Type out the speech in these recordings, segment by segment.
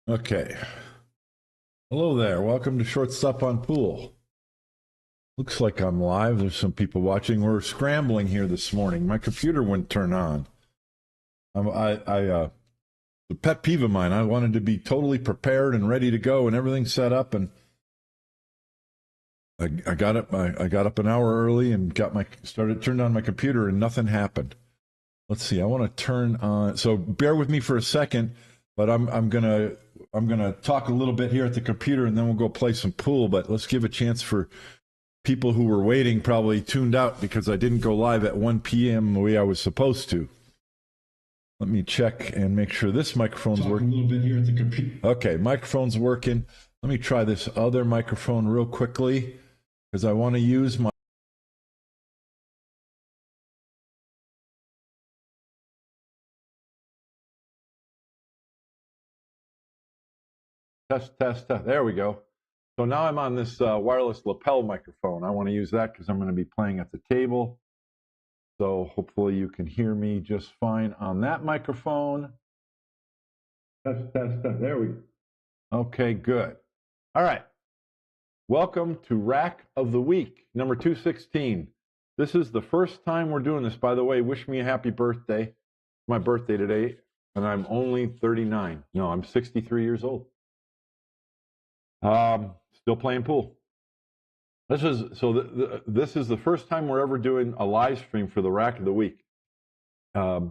Okay. Hello there. Welcome to Shortstop on Pool. Looks like I'm live. There's some people watching. We're scrambling here this morning. My computer wouldn't turn on. The pet peeve of mine. I wanted to be totally prepared and ready to go and everything set up. And I got up. I got up an hour early and turned on my computer and nothing happened. Let's see. I want to turn on. So bear with me for a second. But I'm gonna talk a little bit here at the computer, and then we'll go play some pool. But let's give a chance for people who were waiting, probably tuned out because I didn't go live at 1 p.m. the way I was supposed to. Let me check and make sure this microphone's working. A little bit here at the computer. Okay, microphone's working. Let me try this other microphone real quickly because I want to use my. Test. There we go. So now I'm on this wireless lapel microphone. I want to use that because I'm going to be playing at the table. So hopefully you can hear me just fine on that microphone. Test. There we go. Okay, good. All right. Welcome to Rack of the Week, number 216. This is the first time we're doing this. By the way, wish me a happy birthday. It's my birthday today, and I'm only 39. No, I'm 63 years old. Still playing pool. This is the first time we're ever doing a live stream for the Rack of the Week. I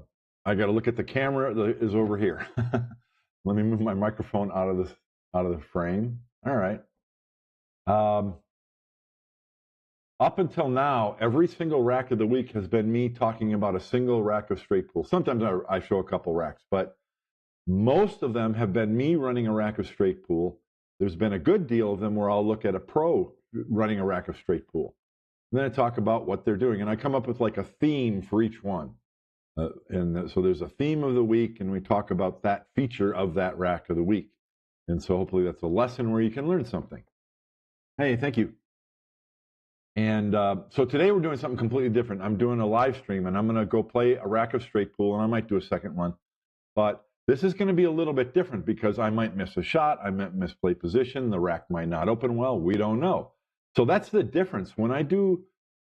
got to look at the camera that is over here. Let me move my microphone out of the frame. All right. Up until now, every single Rack of the Week has been me talking about a single rack of straight pool. Sometimes I show a couple racks, but most of them have been me running a rack of straight pool. There's been a good deal of them where I'll look at a pro running a rack of straight pool. And then I talk about what they're doing. And I come up with like a theme for each one. So there's a theme of the week, and we talk about that feature of that rack of the week. And so hopefully that's a lesson where you can learn something. Hey, thank you. And so today we're doing something completely different. I'm doing a live stream, and I'm going to go play a rack of straight pool, and I might do a second one. But this is going to be a little bit different because I might miss a shot. I might misplay position. The rack might not open well. We don't know. So that's the difference. When I do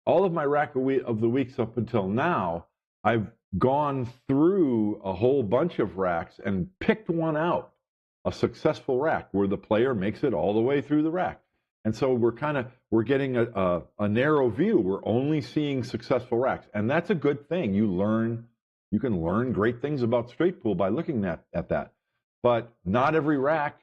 all of my rack of the weeks up until now, I've gone through a whole bunch of racks and picked one out, a successful rack where the player makes it all the way through the rack. And so we're getting a narrow view. We're only seeing successful racks. And that's a good thing. You can learn great things about straight pool by looking at that. But not every rack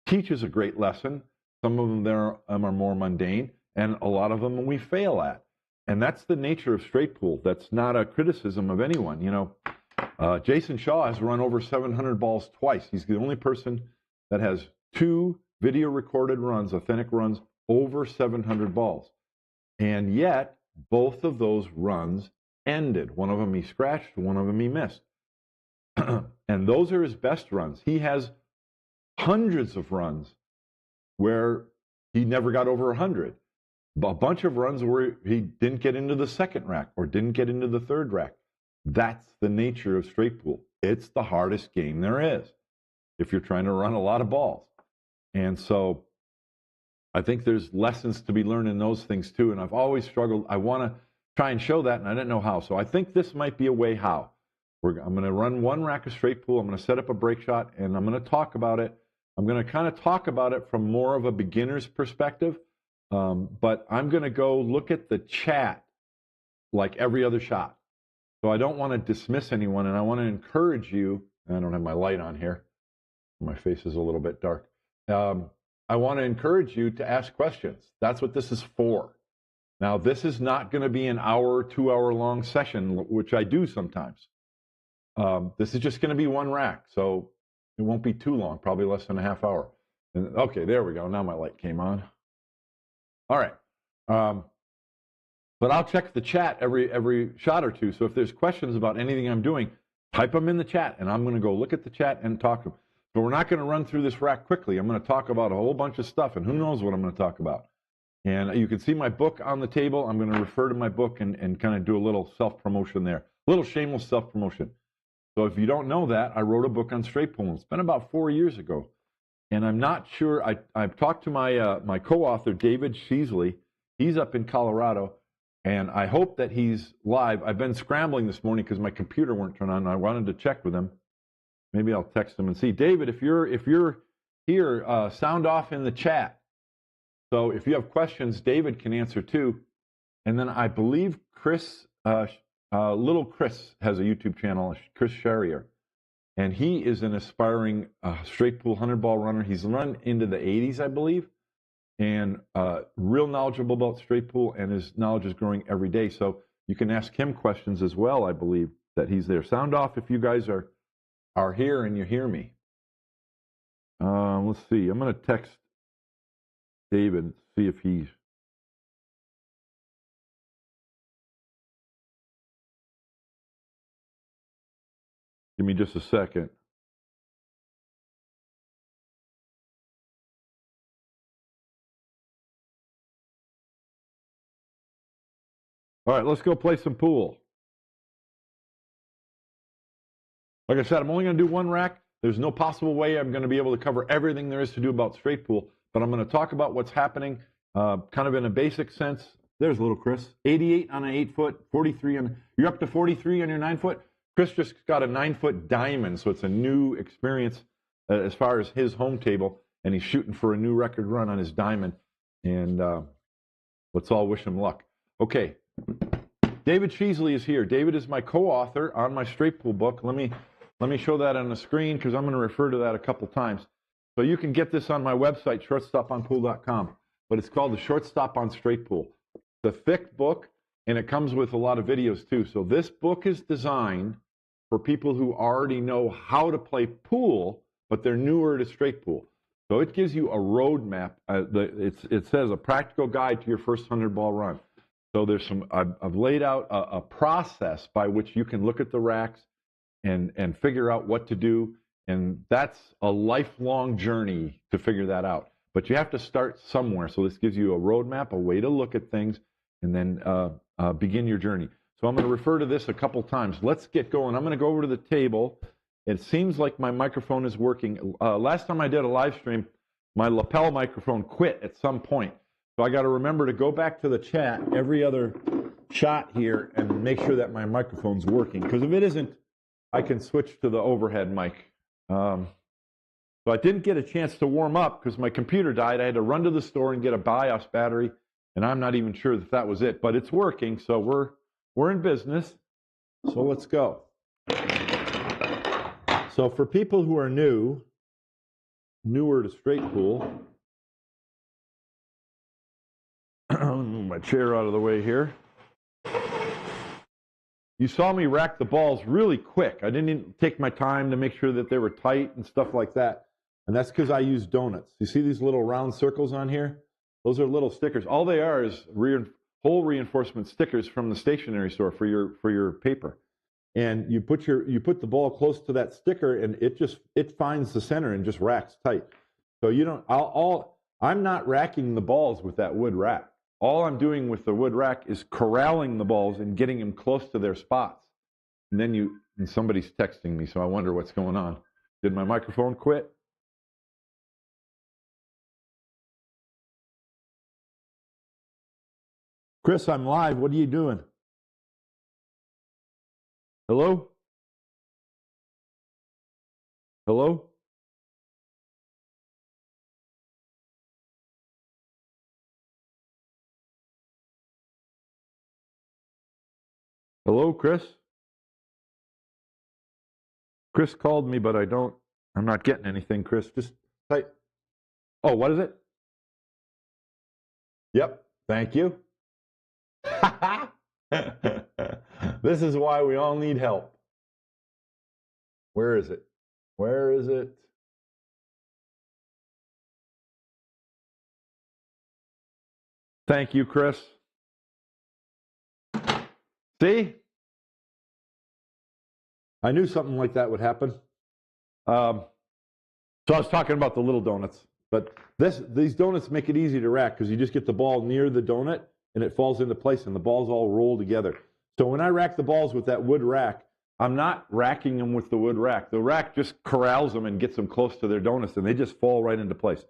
teaches a great lesson. Some of them are more mundane, and a lot of them we fail at. And that's the nature of straight pool. That's not a criticism of anyone. You know, Jason Shaw has run over 700 balls twice. He's the only person that has 2 video recorded runs, authentic runs, over 700 balls. And yet, both of those runs ended. One of them he scratched, one of them he missed. And those are his best runs. He has hundreds of runs where he never got over 100. A bunch of runs where he didn't get into the second rack or didn't get into the third rack. That's the nature of straight pool. It's the hardest game there is if you're trying to run a lot of balls. And so I think there's lessons to be learned in those things too. And I've always struggled. I want to try and show that, and I didn't know how. So I think this might be a way how. I'm going to run one rack of straight pool. I'm going to set up a break shot, and I'm going to talk about it. I'm going to kind of talk about it from more of a beginner's perspective, but I'm going to go look at the chat like every other shot. So I don't want to dismiss anyone, and I want to encourage you. I don't have my light on here. My face is a little bit dark. I want to encourage you to ask questions. That's what this is for. Now, this is not going to be an hour, 2-hour long session, which I do sometimes. This is just going to be one rack, so it won't be too long, probably less than a half hour. And, okay, there we go. Now my light came on. All right. But I'll check the chat every shot or two. So if there's questions about anything I'm doing, type them in the chat, and I'm going to go look at the chat and talk to them. But we're not going to run through this rack quickly. I'm going to talk about a whole bunch of stuff, and who knows what I'm going to talk about. And you can see my book on the table. I'm going to refer to my book and kind of do a little self-promotion there. A little shameless self-promotion. So if you don't know that, I wrote a book on straight pulling. It's been about 4 years ago. And I'm not sure, I've talked to my co-author, David Sheasley. He's up in Colorado, and I hope that he's live. I've been scrambling this morning because my computer weren't turned on. I wanted to check with him. Maybe I'll text him and see. David, if you're here, sound off in the chat. So if you have questions, David can answer too. And then I believe Chris, little Chris has a YouTube channel, Chris Sherrier. And he is an aspiring straight pool 100-ball runner. He's run into the 80s, I believe, and real knowledgeable about straight pool, and his knowledge is growing every day. So you can ask him questions as well, I believe, that he's there. Sound off if you guys are here and you hear me. Let's see. I'm going to text David, see if he's... Give me just a second. All right, let's go play some pool. Like I said, I'm only going to do one rack. There's no possible way I'm going to be able to cover everything there is to do about straight pool, but I'm going to talk about what's happening kind of in a basic sense. There's little Chris. 88 on an 8-foot, 43 on... You're up to 43 on your 9-foot? Chris just got a 9-foot diamond, so it's a new experience as far as his home table, and he's shooting for a new record run on his diamond, and let's all wish him luck. Okay, David Sheasley is here. David is my co-author on my straight pool book. Let me show that on the screen because I'm going to refer to that a couple times. So you can get this on my website, shortstoponpool.com, but it's called The Shortstop on Straight Pool. It's a thick book, and it comes with a lot of videos too. So this book is designed for people who already know how to play pool, but they're newer to straight pool. So it gives you a roadmap. It says a practical guide to your first 100-ball run. So there's some. I've laid out a process by which you can look at the racks and figure out what to do, and that's a lifelong journey to figure that out. But you have to start somewhere. So this gives you a roadmap, a way to look at things, and then begin your journey. So I'm going to refer to this a couple times. Let's get going. I'm going to go over to the table. It seems like my microphone is working. Last time I did a live stream, my lapel microphone quit at some point. So I got to remember to go back to the chat every other shot here and make sure that my microphone's working. Because if it isn't, I can switch to the overhead mic. So I didn't get a chance to warm up because my computer died. I had to run to the store and get a BIOS battery, and I'm not even sure that that was it. But it's working, so we're in business. So let's go. So for people who are newer to straight pool, move my chair out of the way here. You saw me rack the balls really quick. I didn't even take my time to make sure that they were tight and stuff like that. And that's because I use donuts. You see these little round circles on here? Those are little stickers. All they are is hole reinforcement stickers from the stationery store for your paper. And you put the ball close to that sticker, and it finds the center and just racks tight. So you don't. I'm not racking the balls with that wood rack. All I'm doing with the wood rack is corralling the balls and getting them close to their spots. And then and somebody's texting me, so I wonder what's going on. Did my microphone quit? Chris, I'm live. What are you doing? Hello? Hello? Hello, Chris? Chris called me, but I'm not getting anything, Chris. Just type. Oh, what is it? Yep. Thank you. This is why we all need help. Where is it? Where is it? Thank you, Chris. See? I knew something like that would happen. So I was talking about the little donuts. But these donuts make it easy to rack because you just get the ball near the donut and it falls into place and the balls all roll together. So when I rack the balls with that wood rack, I'm not racking them with the wood rack. The rack just corrals them and gets them close to their donuts, and they just fall right into place.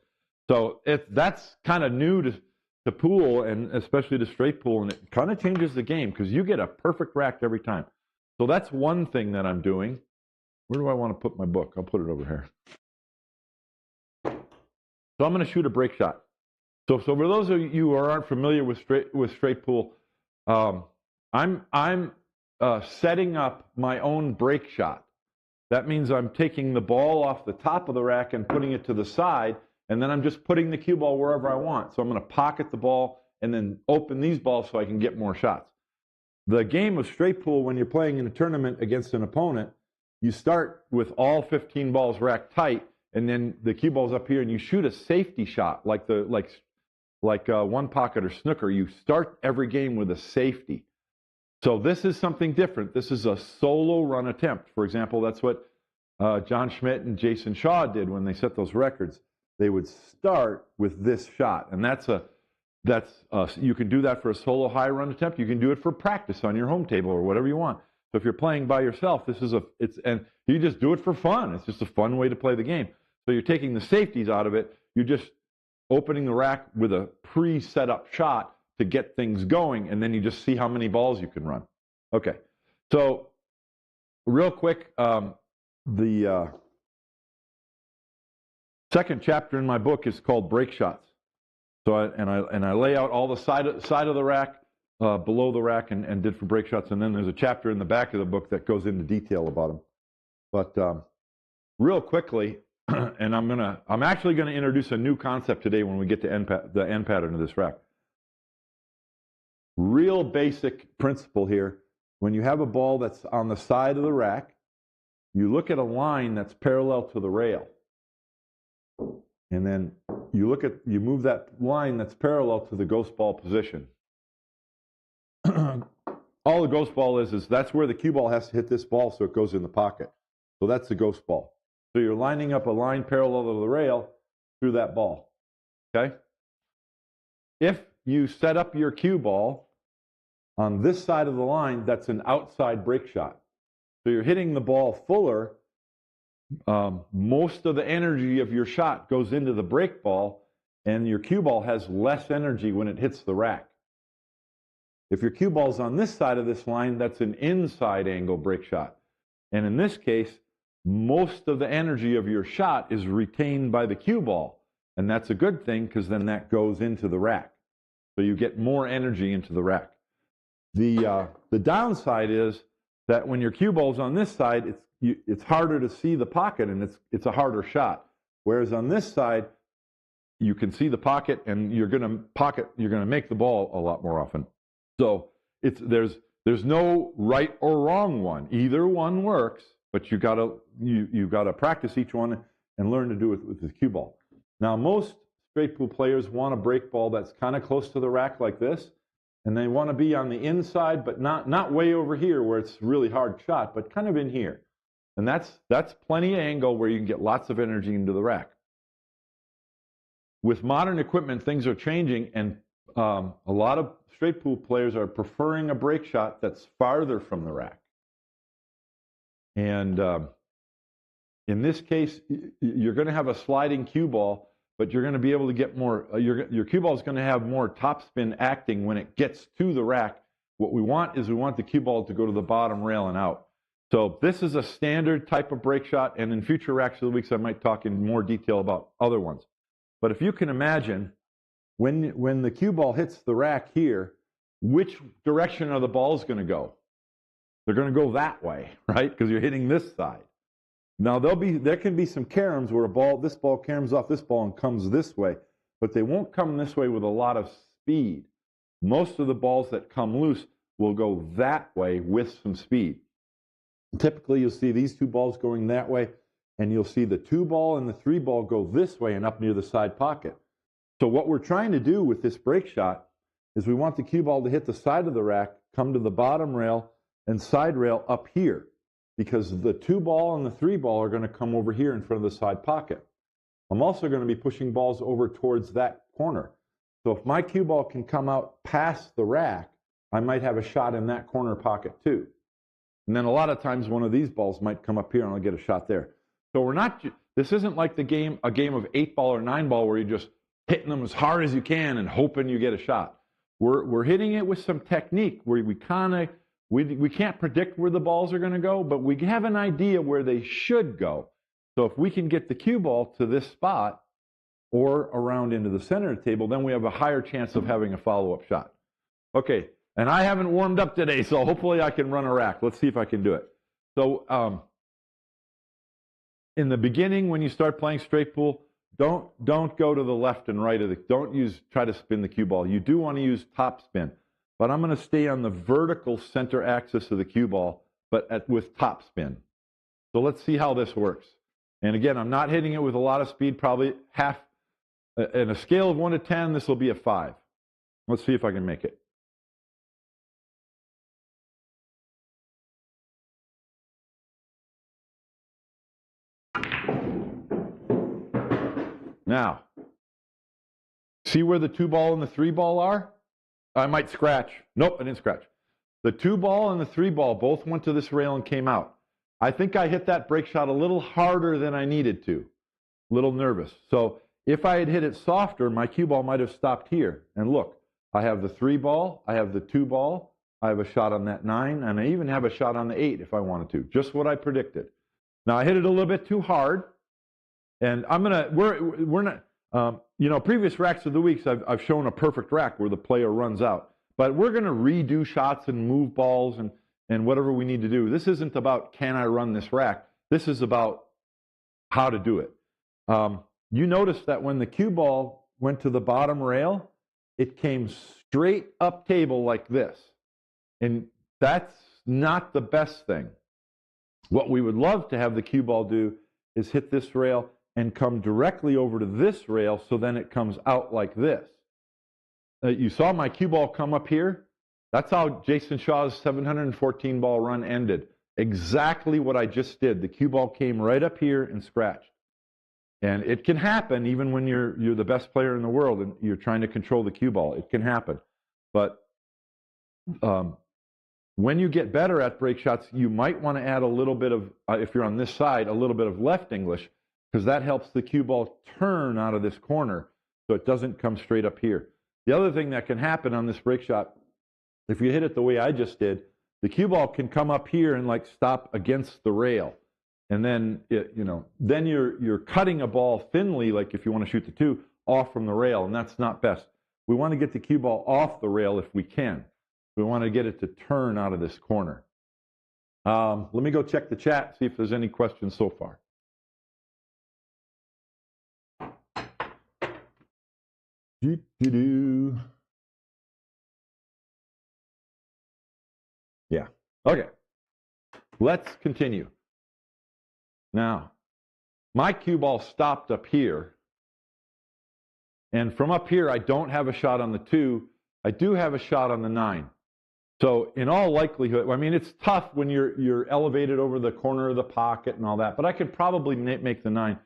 So that's kind of new to pool, and especially to straight pool, and it kind of changes the game because you get a perfect rack every time. So that's one thing that I'm doing. Where do I want to put my book? I'll put it over here. So I'm going to shoot a break shot. So for those of you who aren't familiar with straight pool, I'm setting up my own break shot. That means I'm taking the ball off the top of the rack and putting it to the side, and then I'm just putting the cue ball wherever I want. So I'm going to pocket the ball and then open these balls so I can get more shots. The game of straight pool, when you're playing in a tournament against an opponent, you start with all 15 balls racked tight, and then the cue ball's up here, and you shoot a safety shot like one pocket or snooker. You start every game with a safety. So this is something different. This is a solo run attempt. For example, that's what John Schmidt and Jason Shaw did when they set those records. They would start with this shot, and you can do that for a solo high run attempt. You can do it for practice on your home table or whatever you want. So if you're playing by yourself, and you just do it for fun. It's just a fun way to play the game. So you're taking the safeties out of it. You're just opening the rack with a pre-set up shot to get things going, and then you just see how many balls you can run. Okay, so real quick, the second chapter in my book is called Break Shots. So I lay out all the side of the rack, below the rack, and did for break shots, and then there's a chapter in the back of the book that goes into detail about them. But real quickly, and I'm actually gonna introduce a new concept today when we get to the end pattern of this rack. Real basic principle here. When you have a ball that's on the side of the rack, you look at a line that's parallel to the rail. And then you move that line that's parallel to the ghost ball position. All the ghost ball is that's where the cue ball has to hit this ball so it goes in the pocket. So that's the ghost ball. So you're lining up a line parallel to the rail through that ball. Okay? If you set up your cue ball on this side of the line, that's an outside break shot. So you're hitting the ball fuller. Most of the energy of your shot goes into the break ball, and your cue ball has less energy when it hits the rack. If your cue ball's on this side of this line, that's an inside angle break shot. And in this case, most of the energy of your shot is retained by the cue ball. And that's a good thing because then that goes into the rack. So you get more energy into the rack. The downside is that when your cue ball's on this side, it's harder to see the pocket, and it's a harder shot. Whereas on this side, you can see the pocket, and you're going to make the ball a lot more often. So there's no right or wrong one. Either one works, but you gotta practice each one and learn to do it with the cue ball. Now, most straight pool players want a break ball that's kind of close to the rack like this, and they want to be on the inside, but not way over here where it's really hard shot, but kind of in here. And that's plenty of angle where you can get lots of energy into the rack. With modern equipment, things are changing, and a lot of straight pool players are preferring a break shot that's farther from the rack. And in this case, you're going to have a sliding cue ball, but you're going to be able to get more, your cue ball is going to have more topspin acting when it gets to the rack. What we want is the cue ball to go to the bottom rail and out. So this is a standard type of break shot, and in future racks of the weeks, I might talk in more detail about other ones. But if you can imagine, when the cue ball hits the rack here, which direction are the balls going to go? They're going to go that way, right? Because you're hitting this side. Now there can be some caroms where this ball caroms off this ball and comes this way, but they won't come this way with a lot of speed. Most of the balls that come loose will go that way with some speed. Typically, you'll see these two balls going that way, and you'll see the 2 ball and the 3 ball go this way and up near the side pocket. So what we're trying to do with this break shot is we want the cue ball to hit the side of the rack, come to the bottom rail and side rail up here, because the 2 ball and the 3 ball are going to come over here in front of the side pocket. I'm also going to be pushing balls over towards that corner. So if my cue ball can come out past the rack, I might have a shot in that corner pocket too. And then a lot of times one of these balls might come up here and I'll get a shot there. So we're not, this isn't like a game of 8-ball or 9-ball where you're just hitting them as hard as you can and hoping you get a shot. We're hitting it with some technique where we can't predict where the balls are going to go, but we have an idea where they should go. So if we can get the cue ball to this spot or around into the center of the table, then we have a higher chance of having a follow-up shot. Okay, and I haven't warmed up today, so hopefully I can run a rack. Let's see if I can do it. So in the beginning, when you start playing straight pool, don't go to the left and right of the, try to spin the cue ball. You do want to use top spin, but I'm going to stay on the vertical center axis of the cue ball, but with top spin. So let's see how this works. And again, I'm not hitting it with a lot of speed, probably half. In a scale of 1 to 10, this will be a 5. Let's see if I can make it. Now, see where the 2-ball and the 3-ball are? I might scratch. Nope, I didn't scratch. The 2-ball and the 3-ball both went to this rail and came out. I think I hit that break shot a little harder than I needed to. A little nervous. So if I had hit it softer, my cue ball might have stopped here. And look, I have the 3-ball, I have the 2-ball, I have a shot on that 9, and I even have a shot on the 8 if I wanted to. Just what I predicted. Now I hit it a little bit too hard, and we're not, previous racks of the weeks I've shown a perfect rack where the player runs out. But we're going to redo shots and move balls and whatever we need to do. This isn't about can I run this rack. This is about how to do it. You notice that when the cue ball went to the bottom rail, it came straight up table like this. And that's not the best thing. What we would love to have the cue ball do is hit this rail and come directly over to this rail, so then it comes out like this. You saw my cue ball come up here. That's how Jason Shaw's 714 ball run ended. Exactly what I just did. The cue ball came right up here and scratched. And it can happen even when you're the best player in the world and you're trying to control the cue ball. It can happen. But when you get better at break shots, you might want to add a little bit of, if you're on this side, a little bit of left English, because that helps the cue ball turn out of this corner so it doesn't come straight up here. The other thing that can happen on this break shot, if you hit it the way I just did, the cue ball can come up here and like stop against the rail. And then, then you're cutting a ball thinly, like if you want to shoot the 2, off from the rail, and that's not best. We want to get the cue ball off the rail if we can. We want to get it to turn out of this corner. Let me go check the chat, see if there's any questions so far. Yeah. Okay. Let's continue. Now, my cue ball stopped up here. And from up here, I don't have a shot on the 2. I do have a shot on the 9. So in all likelihood, I mean, it's tough when you're elevated over the corner of the pocket and all that, but I could probably make the 9.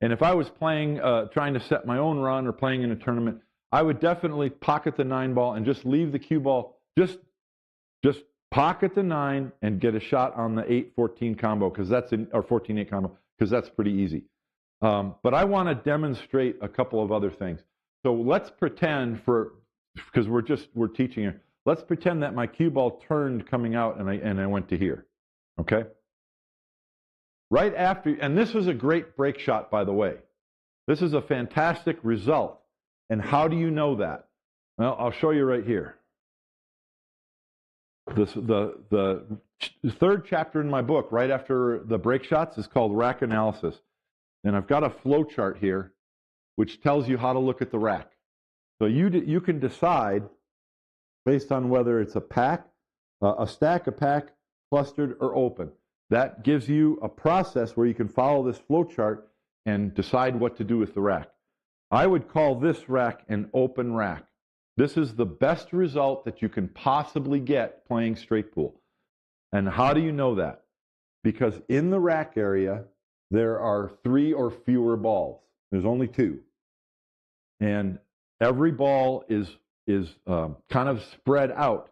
And if I was playing, trying to set my own run or playing in a tournament, I would definitely pocket the 9 ball and just leave the cue ball, just pocket the 9 and get a shot on the 8-14 combo, because that's or 14-8 combo, because that's pretty easy. But I want to demonstrate a couple of other things. So let's pretend because we're teaching here. Let's pretend that my cue ball turned coming out and I went to here. Okay? Right after, and this was a great break shot, by the way. This is a fantastic result. And how do you know that? Well, I'll show you right here. The third chapter in my book, right after the break shots, is called Rack Analysis. And I've got a flow chart here which tells you how to look at the rack. So you can decide based on whether it's a pack, a stack, a pack, clustered, or open. That gives you a process where you can follow this flow chart and decide what to do with the rack. I would call this rack an open rack. This is the best result that you can possibly get playing straight pool. And how do you know that? Because in the rack area, there are 3 or fewer balls. There's only 2. And every ball is kind of spread out.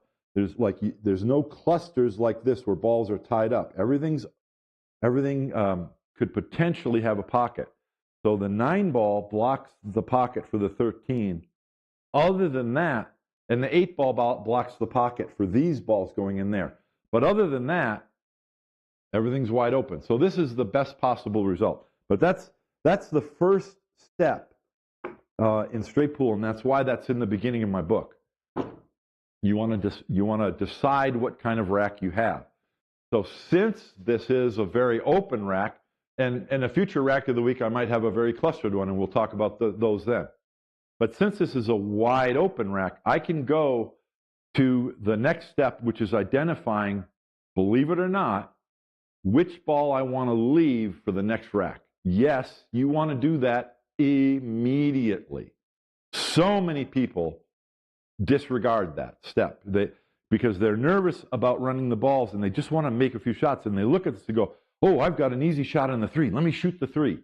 There's no clusters like this where balls are tied up. Everything could potentially have a pocket. So the 9 ball blocks the pocket for the 13. Other than that, and the 8 ball blocks the pocket for these balls going in there. But other than that, everything's wide open. So this is the best possible result. But that's the first step in straight pool, and that's why that's in the beginning of my book. You want to decide what kind of rack you have. So since this is a very open rack, and a future rack of the week I might have a very clustered one, and we'll talk about those then. But since this is a wide open rack, I can go to the next step, which is identifying, believe it or not, which ball I want to leave for the next rack. Yes, you want to do that immediately. So many people disregard that step because they're nervous about running the balls and they just want to make a few shots, and they look at this and go, oh, I've got an easy shot on the 3. Let me shoot the 3.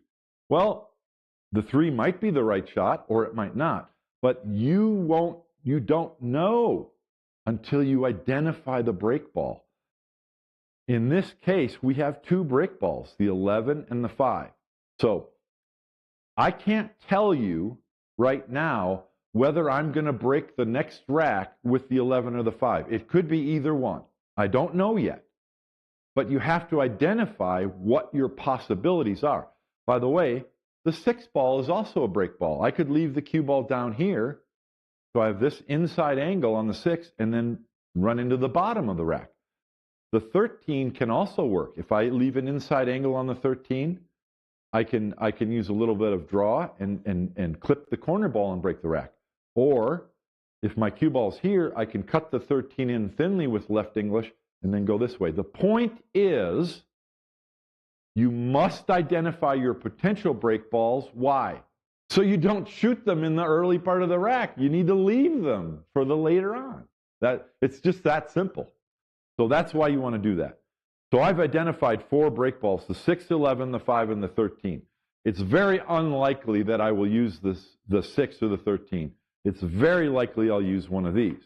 Well, the 3 might be the right shot or it might not, but you don't know until you identify the break ball. In this case, we have 2 break balls, the 11 and the 5. So I can't tell you right now whether I'm going to break the next rack with the 11 or the 5. It could be either one. I don't know yet. But you have to identify what your possibilities are. By the way, the 6 ball is also a break ball. I could leave the cue ball down here, so I have this inside angle on the 6, and then run into the bottom of the rack. The 13 can also work. If I leave an inside angle on the 13, I can use a little bit of draw and clip the corner ball and break the rack. Or if my cue ball's here, I can cut the 13 in thinly with left English and then go this way. The point is, you must identify your potential break balls. Why? So you don't shoot them in the early part of the rack. You need to leave them for the later on. It's just that simple. So that's why you want to do that. So I've identified 4 break balls, the 6, 11, the 5, and the 13. It's very unlikely that I will use the 6 or the 13. It's very likely I'll use one of these.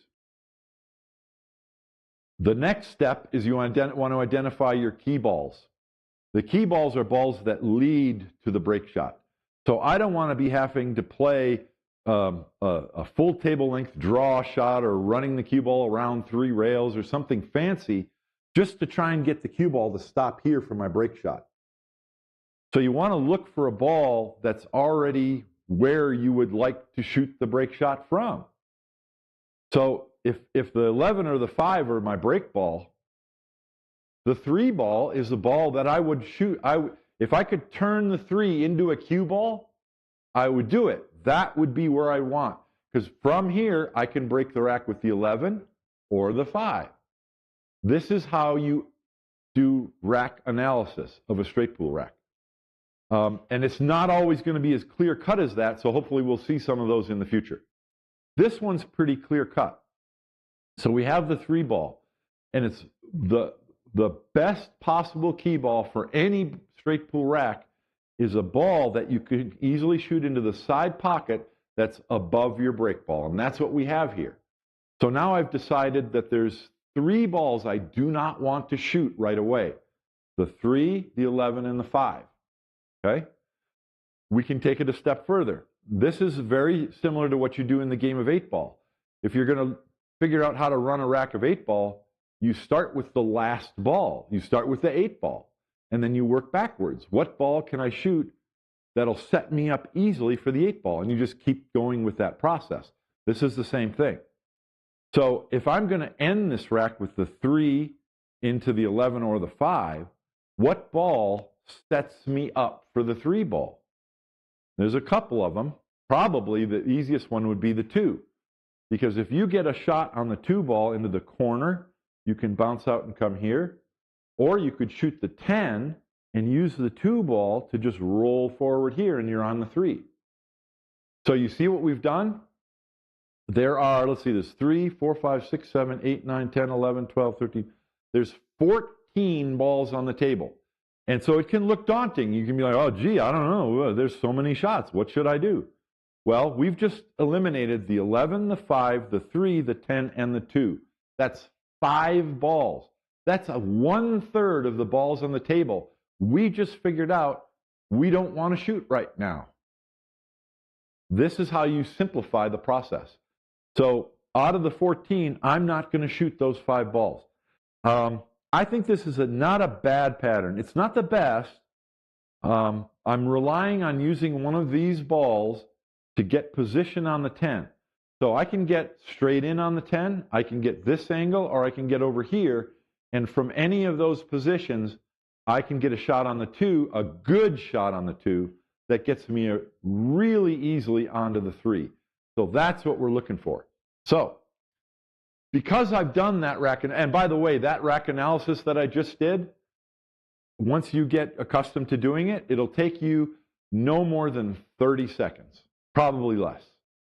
The next step is you want to identify your key balls. The key balls are balls that lead to the break shot. So I don't want to be having to play a full table length draw shot or running the cue ball around 3 rails or something fancy just to try and get the cue ball to stop here for my break shot. So you want to look for a ball that's already where you would like to shoot the break shot from. So if the 11 or the 5 are my break ball, the 3 ball is the ball that I would shoot. If I could turn the 3 into a cue ball, I would do it. That would be where I want. Because from here, I can break the rack with the 11 or the 5. This is how you do rack analysis of a straight pool rack. And it's not always going to be as clear cut as that, so hopefully we'll see some of those in the future. This one's pretty clear cut. So we have the 3 ball, and it's the best possible key ball for any straight pool rack is a ball that you could easily shoot into the side pocket that's above your break ball, and that's what we have here. So now I've decided that there's 3 balls I do not want to shoot right away. The 3, the 11, and the 5. Okay? We can take it a step further. This is very similar to what you do in the game of 8 ball. If you're going to figure out how to run a rack of 8 ball, you start with the last ball. You start with the 8 ball, and then you work backwards. What ball can I shoot that'll set me up easily for the 8 ball? And you just keep going with that process. This is the same thing. So if I'm going to end this rack with the 3 into the 11 or the 5, what ball sets me up for the 3 ball? There's a couple of them. Probably the easiest one would be the 2. Because if you get a shot on the 2 ball into the corner, you can bounce out and come here. Or you could shoot the 10 and use the 2 ball to just roll forward here and you're on the 3. So you see what we've done? There are, let's see, there's 3, 4, 5, 6, 7, 8, 9, 10, 11, 12, 13. There's 14 balls on the table. And so it can look daunting. You can be like, oh, gee, I don't know. There's so many shots. What should I do? Well, we've just eliminated the 11, the 5, the 3, the 10, and the 2. That's 5 balls. That's a 1/3 of the balls on the table. We just figured out we don't want to shoot right now. This is how you simplify the process. So out of the 14, I'm not going to shoot those 5 balls. I think this is not a bad pattern. It's not the best. I'm relying on using one of these balls to get position on the 10. So I can get straight in on the 10, I can get this angle, or I can get over here, and from any of those positions, I can get a shot on the 2, a good shot on the 2, that gets me really easily onto the 3. So that's what we're looking for. So, because I've done that rack, and by the way, that rack analysis that I just did, once you get accustomed to doing it, it'll take you no more than 30 seconds, probably less.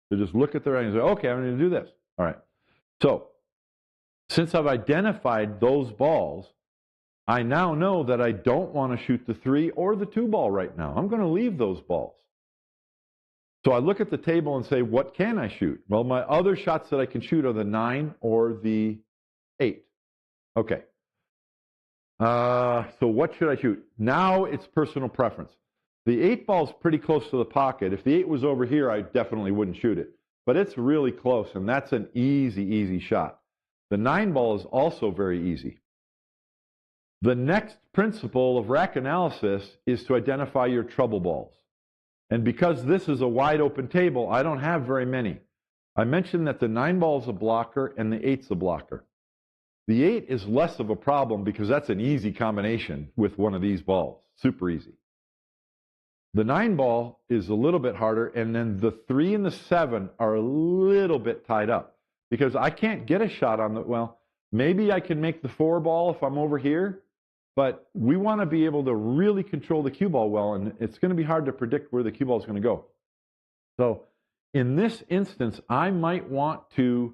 So just look at the rack and say, okay, I'm going to do this. All right. So, since I've identified those balls, I now know that I don't want to shoot the 3 or the 2 ball right now. I'm going to leave those balls. So I look at the table and say, what can I shoot? Well, my other shots that I can shoot are the 9 or the 8. Okay. So what should I shoot? Now it's personal preference. The 8 ball is pretty close to the pocket. If the 8 was over here, I definitely wouldn't shoot it. But it's really close, and that's an easy, easy shot. The 9 ball is also very easy. The next principle of rack analysis is to identify your trouble balls. And because this is a wide open table, I don't have very many. I mentioned that the 9 ball is a blocker and the 8's a blocker. The 8 is less of a problem because that's an easy combination with one of these balls, super easy. The 9 ball is a little bit harder, and then the 3 and the 7 are a little bit tied up because I can't get a shot on the, well, maybe I can make the 4 ball if I'm over here, but we want to be able to really control the cue ball well, and it's going to be hard to predict where the cue ball is going to go. So in this instance, I might want to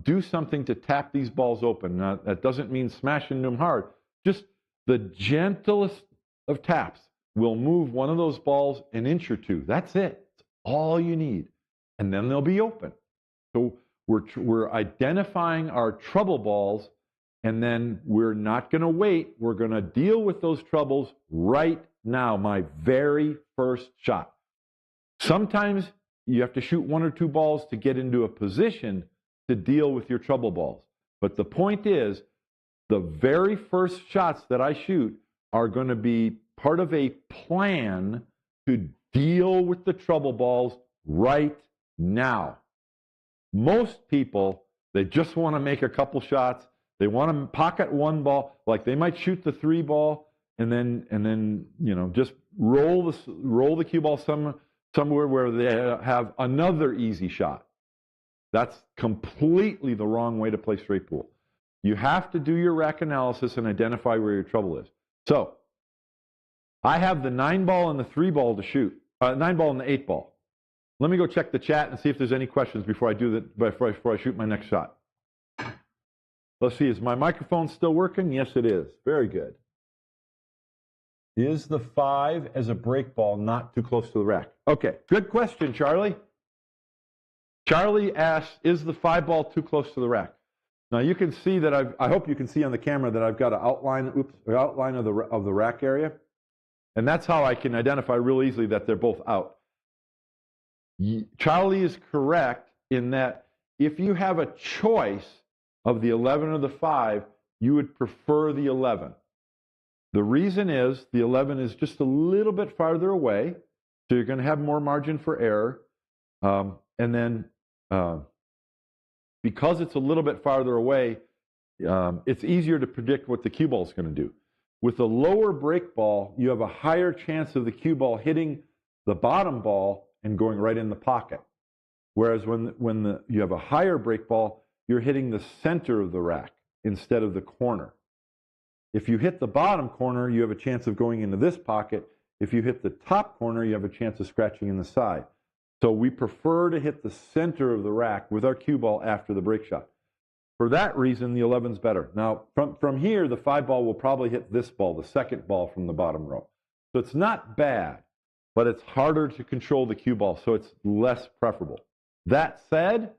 do something to tap these balls open. Now, that doesn't mean smashing them hard. Just the gentlest of taps will move one of those balls an inch or two. That's it. That's all you need. And then they'll be open. So we're identifying our trouble balls, and then we're not going to wait. We're going to deal with those troubles right now, my very first shot. Sometimes you have to shoot 1 or 2 balls to get into a position to deal with your trouble balls. But the point is, the very first shots that I shoot are going to be part of a plan to deal with the trouble balls right now. Most people, they just want to make a couple shots. They want to pocket 1 ball, like they might shoot the 3 ball and then just roll the cue ball somewhere where they have another easy shot. That's completely the wrong way to play straight pool. You have to do your rack analysis and identify where your trouble is. So I have the 9 ball and the 3 ball to shoot. 9 ball and the 8 ball. Let me go check the chat and see if there's any questions before I do that. Before I shoot my next shot. Let's see. Is my microphone still working? Yes, it is. Very good. Is the 5 as a break ball not too close to the rack? Okay. Good question, Charlie. Charlie asks, is the 5 ball too close to the rack? Now you can see that I hope you can see on the camera that I've got an outline of the rack area. And that's how I can identify real easily that they're both out. Charlie is correct in that if you have a choice of the 11 or the 5, you would prefer the 11. The reason is the 11 is just a little bit farther away, so you're going to have more margin for error. And then because it's a little bit farther away, it's easier to predict what the cue ball is going to do. With a lower break ball, you have a higher chance of the cue ball hitting the bottom ball and going right in the pocket. Whereas when you have a higher break ball, you're hitting the center of the rack instead of the corner. If you hit the bottom corner, you have a chance of going into this pocket. If you hit the top corner, you have a chance of scratching in the side. So we prefer to hit the center of the rack with our cue ball after the break shot. For that reason, the 11's better. Now, from here, the 5 ball will probably hit this ball, the second ball from the bottom row. So it's not bad, but it's harder to control the cue ball, so it's less preferable. That said,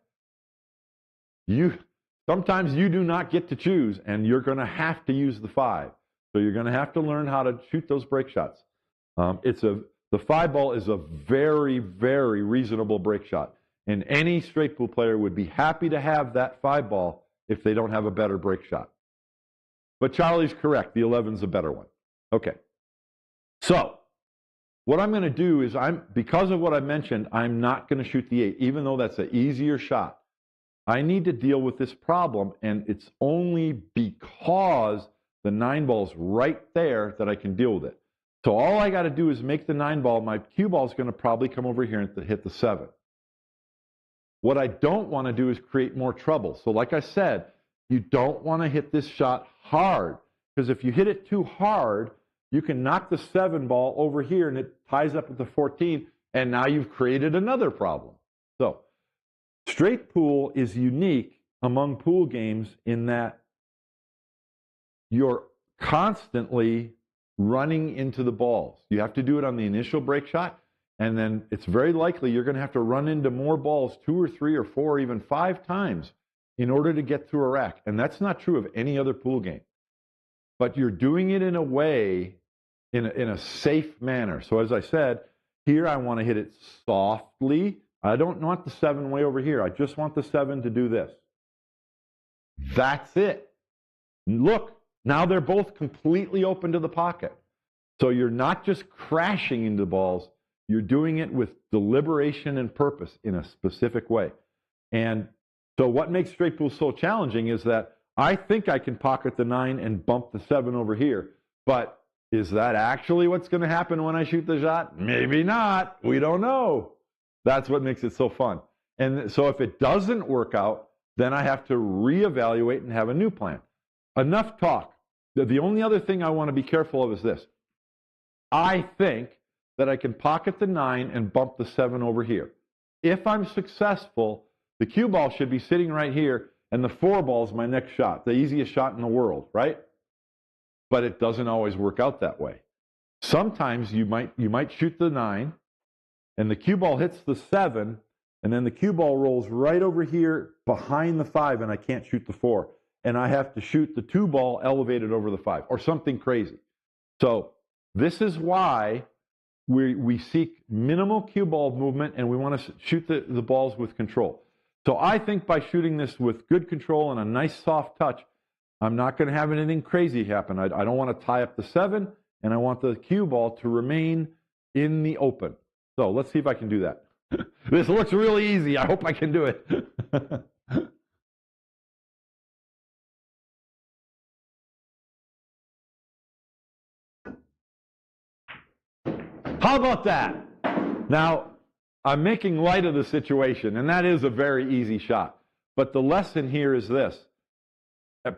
some sometimes you do not get to choose, and you're going to have to use the 5. So you're going to have to learn how to shoot those break shots. The 5 ball is a very, very reasonable break shot. And any straight pool player would be happy to have that 5 ball if they don't have a better break shot. But Charlie's correct. The 11's a better one. Okay. So what I'm going to do is, because of what I mentioned, I'm not going to shoot the 8, even though that's an easier shot. I need to deal with this problem, and it's only because the 9 ball's right there that I can deal with it. So all I got to do is make the 9 ball. My cue ball is going to probably come over here and hit the 7. What I don't want to do is create more trouble. So like I said, you don't want to hit this shot hard, because if you hit it too hard, you can knock the 7 ball over here and it ties up with the 14, and now you've created another problem. So straight pool is unique among pool games in that you're constantly running into the balls. You have to do it on the initial break shot, and then it's very likely you're going to have to run into more balls 2 or 3 or 4 or even 5 times in order to get through a rack. And that's not true of any other pool game. But you're doing it in a way, in a safe manner. So as I said, here I want to hit it softly. I don't want the 7 way over here. I just want the 7 to do this. That's it. Look, now they're both completely open to the pocket. So you're not just crashing into balls. You're doing it with deliberation and purpose in a specific way. And so what makes straight pool so challenging is that I think I can pocket the 9 and bump the 7 over here. But is that actually what's going to happen when I shoot the shot? Maybe not. We don't know. That's what makes it so fun. And so if it doesn't work out, then I have to reevaluate and have a new plan. Enough talk. The only other thing I want to be careful of is this. I think that I can pocket the 9 and bump the 7 over here. If I'm successful, the cue ball should be sitting right here, and the 4 ball is my next shot, the easiest shot in the world, right? But it doesn't always work out that way. Sometimes you might shoot the 9, and the cue ball hits the 7, and then the cue ball rolls right over here behind the 5, and I can't shoot the 4. And I have to shoot the 2 ball elevated over the 5, or something crazy. So this is why we seek minimal cue ball movement, and we want to shoot the balls with control. So I think by shooting this with good control and a nice soft touch, I'm not going to have anything crazy happen. I don't want to tie up the 7, and I want the cue ball to remain in the open. So let's see if I can do that. This looks really easy. I hope I can do it. How about that? Now, I'm making light of the situation, and that is a very easy shot. But the lesson here is this.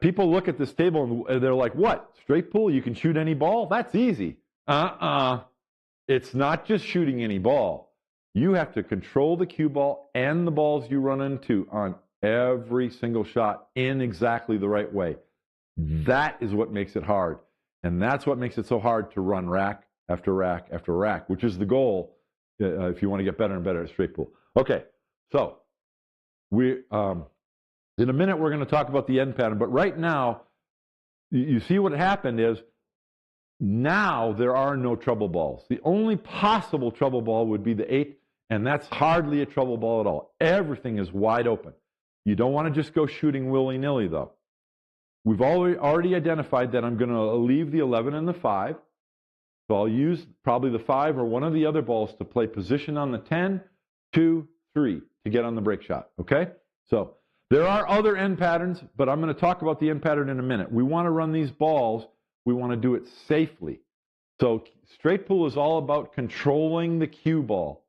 People look at this table and they're like, what? Straight pool? You can shoot any ball? That's easy. It's not just shooting any ball. You have to control the cue ball and the balls you run into on every single shot in exactly the right way. That is what makes it hard. And that's what makes it so hard to run rack after rack after rack, which is the goal if you want to get better and better at straight pool. Okay, so in a minute we're going to talk about the end pattern, but right now, you see what happened is now there are no trouble balls. The only possible trouble ball would be the 8, and that's hardly a trouble ball at all. Everything is wide open. You don't want to just go shooting willy-nilly, though. We've already identified that I'm going to leave the 11 and the 5. So I'll use probably the 5 or one of the other balls to play position on the 10, 2, 3 to get on the break shot, okay? So there are other end patterns, but I'm going to talk about the end pattern in a minute. We want to run these balls. We want to do it safely. So straight pool is all about controlling the cue ball.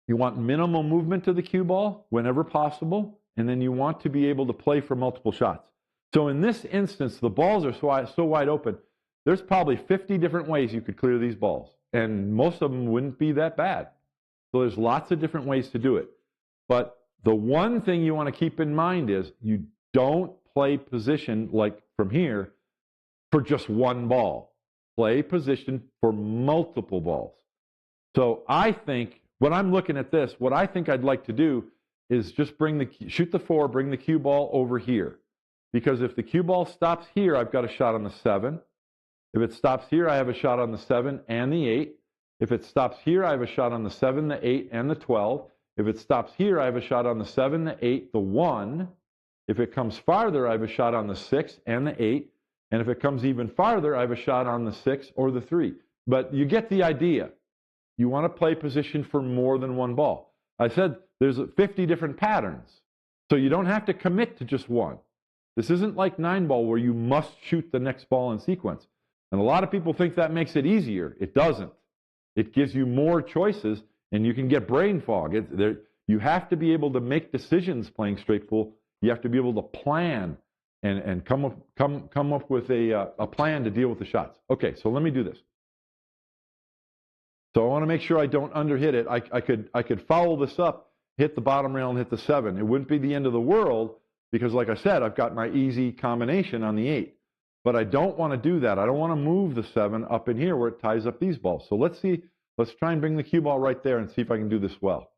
You want minimal movement to the cue ball whenever possible, and then you want to be able to play for multiple shots. So in this instance, the balls are so wide open, there's probably 50 different ways you could clear these balls, and most of them wouldn't be that bad. So there's lots of different ways to do it. But the one thing you want to keep in mind is you don't play position like from here for just one ball. Play position for multiple balls. So I think, when I'm looking at this, what I think I'd like to do is just shoot the 4, bring the cue ball over here. Because if the cue ball stops here, I've got a shot on the 7. If it stops here, I have a shot on the 7 and the 8. If it stops here, I have a shot on the 7, the 8, and the 12. If it stops here, I have a shot on the 7, the 8, the 1. If it comes farther, I have a shot on the 6 and the 8. And if it comes even farther, I have a shot on the 6 or the 3. But you get the idea. You want to play position for more than one ball. I said there's 50 different patterns. So you don't have to commit to just one. This isn't like 9-ball where you must shoot the next ball in sequence. And a lot of people think that makes it easier. It doesn't. It gives you more choices, and you can get brain fog. You have to be able to make decisions playing straight pool. You have to be able to plan and come up with a plan to deal with the shots. Okay, so let me do this. So I want to make sure I don't underhit it. I could foul this up, hit the bottom rail, and hit the 7. It wouldn't be the end of the world because, like I said, I've got my easy combination on the 8. But I don't want to do that. I don't want to move the 7 up in here where it ties up these balls. So let's see. Let's try and bring the cue ball right there and see if I can do this well.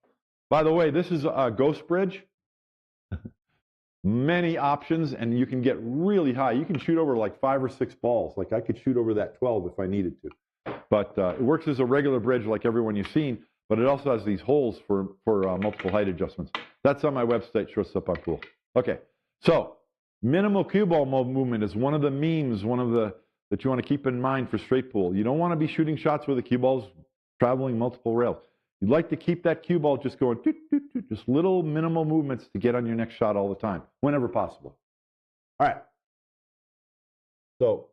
By the way, this is a ghost bridge. Many options, and you can get really high. You can shoot over like 5 or 6 balls. Like I could shoot over that 12 if I needed to. But it works as a regular bridge like everyone you've seen, but it also has these holes for multiple height adjustments. That's on my website, Shortstop on Pool. Okay, so minimal cue ball movement is one of the memes, that you want to keep in mind for straight pool. You don't want to be shooting shots where the cue ball's traveling multiple rails. You'd like to keep that cue ball just going, just little minimal movements to get on your next shot all the time, whenever possible. All right. So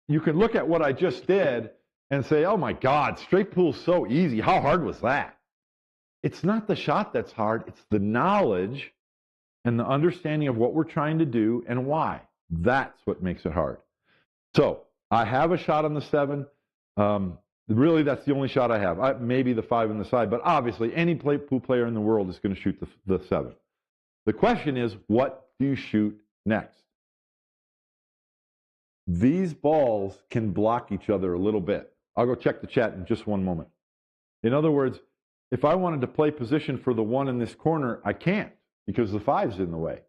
you can look at what I just did and say, oh my God, straight pool's so easy. How hard was that? It's not the shot that's hard. It's the knowledge and the understanding of what we're trying to do and why. That's what makes it hard. So I have a shot on the 7. Really, that's the only shot I have. Maybe the 5 on the side, but obviously any pool player in the world is going to shoot the 7. The question is, what do you shoot next? These balls can block each other a little bit. I'll go check the chat in just one moment. In other words, if I wanted to play position for the 1 in this corner, I can't because the 5's in the way.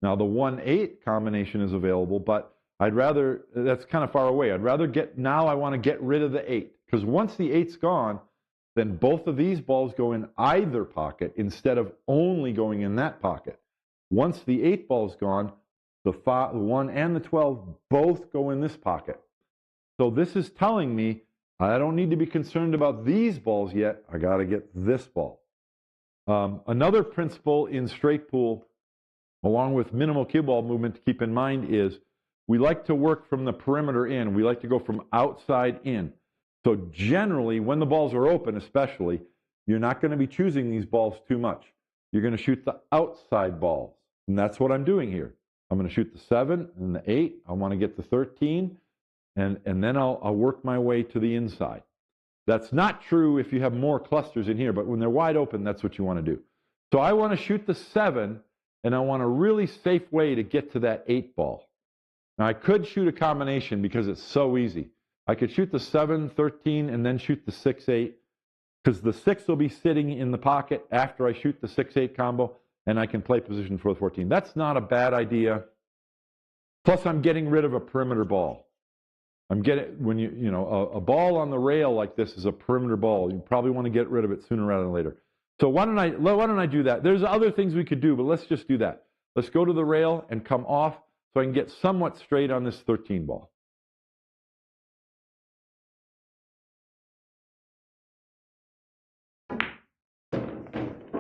Now the 1-8 combination is available, but that's kind of far away. Now I want to get rid of the 8 because once the 8's gone, then both of these balls go in either pocket instead of only going in that pocket. Once the 8 ball's gone, the 1 and the 12 both go in this pocket. So this is telling me I don't need to be concerned about these balls yet. I got to get this ball. Another principle in straight pool, along with minimal cue ball movement to keep in mind, is we like to work from the perimeter in. We like to go from outside in. So generally, when the balls are open especially, you're not going to be choosing these balls too much. You're going to shoot the outside balls. And that's what I'm doing here. I'm going to shoot the 7 and the 8. I want to get the 13. And then I'll work my way to the inside. That's not true if you have more clusters in here, but when they're wide open, that's what you want to do. So I want to shoot the 7, and I want a really safe way to get to that 8 ball. Now I could shoot a combination because it's so easy. I could shoot the 7, 13, and then shoot the 6, 8, because the 6 will be sitting in the pocket after I shoot the 6, 8 combo, and I can play position for the 14. That's not a bad idea. Plus, I'm getting rid of a perimeter ball. I'm getting, when a ball on the rail like this is a perimeter ball. You probably want to get rid of it sooner rather than later. So why don't I do that? There's other things we could do, but let's just do that. Let's go to the rail and come off so I can get somewhat straight on this 13 ball.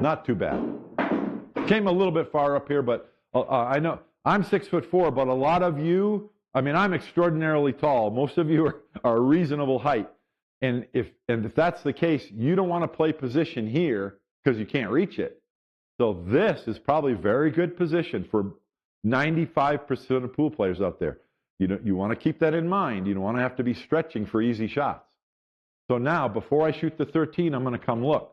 Not too bad. Came a little bit far up here, but I know I'm 6'4", but a lot of you, I'm extraordinarily tall. Most of you are a reasonable height. And if that's the case, you don't want to play position here because you can't reach it. So this is probably very good position for 95% of pool players out there. You want to keep that in mind. You don't want to have to be stretching for easy shots. So now, before I shoot the 13, I'm going to come look.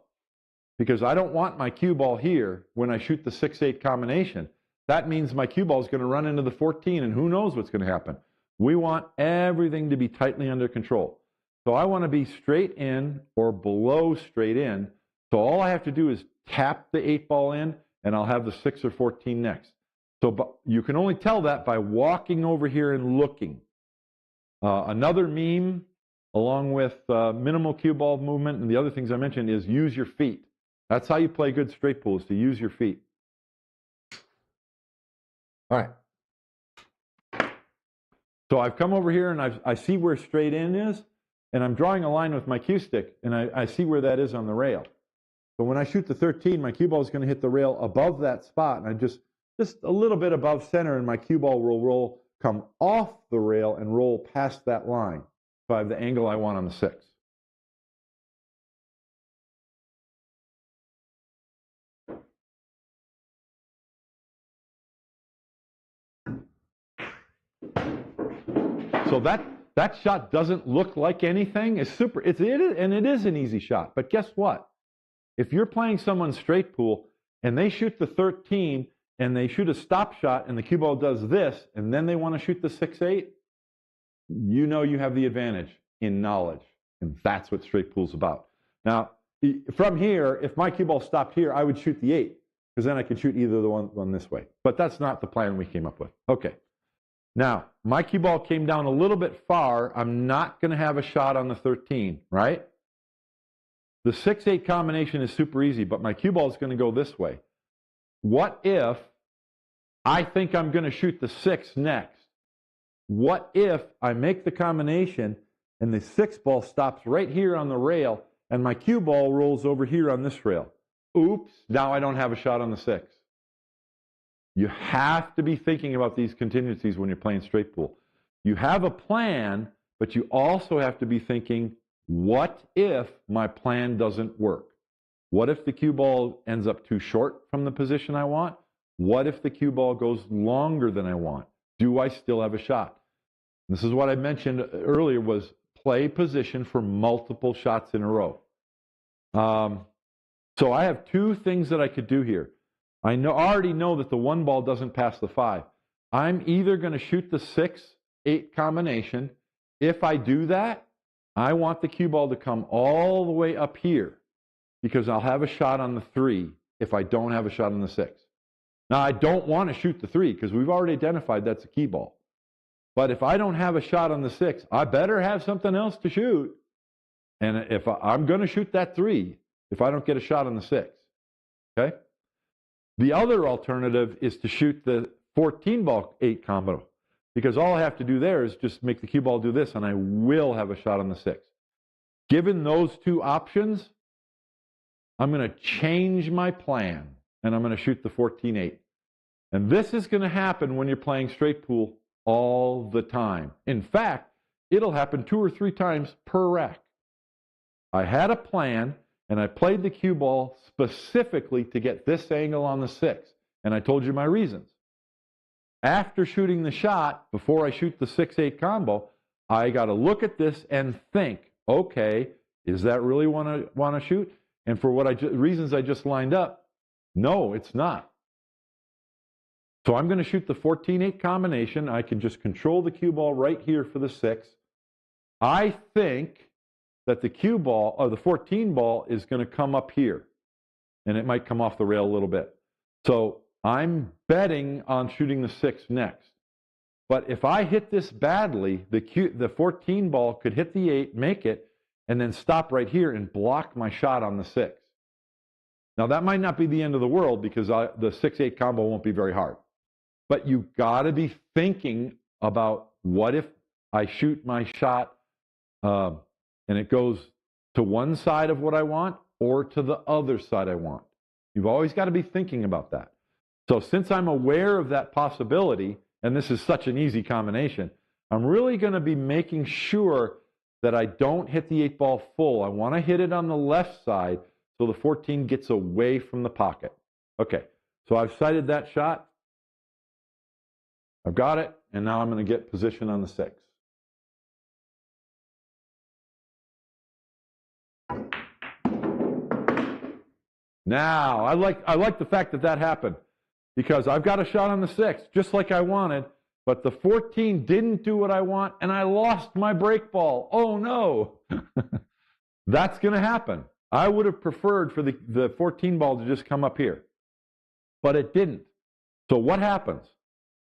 Because I don't want my cue ball here when I shoot the 6-8 combination. That means my cue ball is going to run into the 14, and who knows what's going to happen. We want everything to be tightly under control. So I want to be straight in or below straight in. So all I have to do is tap the 8 ball in, and I'll have the 6 or 14 next. So you can only tell that by walking over here and looking. Another meme, along with minimal cue ball movement and the other things I mentioned, is use your feet. That's how you play good straight pool, is to use your feet. All right. So I've come over here and I see where straight in is, and I'm drawing a line with my cue stick, and I see where that is on the rail. So when I shoot the 13, my cue ball is going to hit the rail above that spot, and I just a little bit above center, and my cue ball will come off the rail and roll past that line. So I have the angle I want on the 6. So that shot doesn't look like anything. It's super. It is an easy shot. But guess what? If you're playing someone straight pool and they shoot the 13 and they shoot a stop shot and the cue ball does this and then they want to shoot the 6-8, you know you have the advantage in knowledge, and that's what straight pool's about. Now, from here, if my cue ball stopped here, I would shoot the 8 because then I could shoot either the one this way. But that's not the plan we came up with. Okay. Now, my cue ball came down a little bit far. I'm not going to have a shot on the 13, right? The 6-8 combination is super easy, but my cue ball is going to go this way. What if I think I'm going to shoot the 6 next? What if I make the combination and the 6 ball stops right here on the rail and my cue ball rolls over here on this rail? Oops, now I don't have a shot on the 6. You have to be thinking about these contingencies when you're playing straight pool. You have a plan, but you also have to be thinking, what if my plan doesn't work? What if the cue ball ends up too short from the position I want? What if the cue ball goes longer than I want? Do I still have a shot? This is what I mentioned earlier, was play position for multiple shots in a row. So I have 2 things that I could do here. I already know that the 1 ball doesn't pass the 5. I'm either going to shoot the 6-8 combination. If I do that, I want the cue ball to come all the way up here because I'll have a shot on the 3 if I don't have a shot on the 6. Now, I don't want to shoot the 3 because we've already identified that's a key ball. But if I don't have a shot on the 6, I better have something else to shoot. And if I'm going to shoot that 3 if I don't get a shot on the 6. Okay? The other alternative is to shoot the 14 ball 8 combo, because all I have to do there is just make the cue ball do this and I will have a shot on the 6. Given those 2 options, I'm going to change my plan and I'm going to shoot the 14-8. And this is going to happen when you're playing straight pool all the time. In fact, it'll happen 2 or 3 times per rack. I had a plan and I played the cue ball specifically to get this angle on the 6. And I told you my reasons. After shooting the shot, before I shoot the 6-8 combo, I got to look at this and think, okay, is that really want to shoot? And for reasons I just lined up, no, it's not. So I'm going to shoot the 14-8 combination. I can just control the cue ball right here for the 6. I think that the cue ball, or the 14 ball, is going to come up here. And it might come off the rail a little bit. So I'm betting on shooting the 6 next. But if I hit this badly, the 14 ball could hit the 8, make it, and then stop right here and block my shot on the 6. Now that might not be the end of the world because the 6-8 combo won't be very hard. But you got to be thinking about, what if I shoot my shot and it goes to one side of what I want or to the other side I want? You've always got to be thinking about that. So since I'm aware of that possibility, and this is such an easy combination, I'm really going to be making sure that I don't hit the 8 ball full. I want to hit it on the left side so the 14 gets away from the pocket. Okay, so I've sighted that shot. I've got it, and now I'm going to get position on the 6. Now, I like the fact that happened, because I've got a shot on the 6, just like I wanted, but the 14 didn't do what I want, and I lost my break ball. Oh, no. That's going to happen. I would have preferred for the 14 ball to just come up here, but it didn't. So what happens?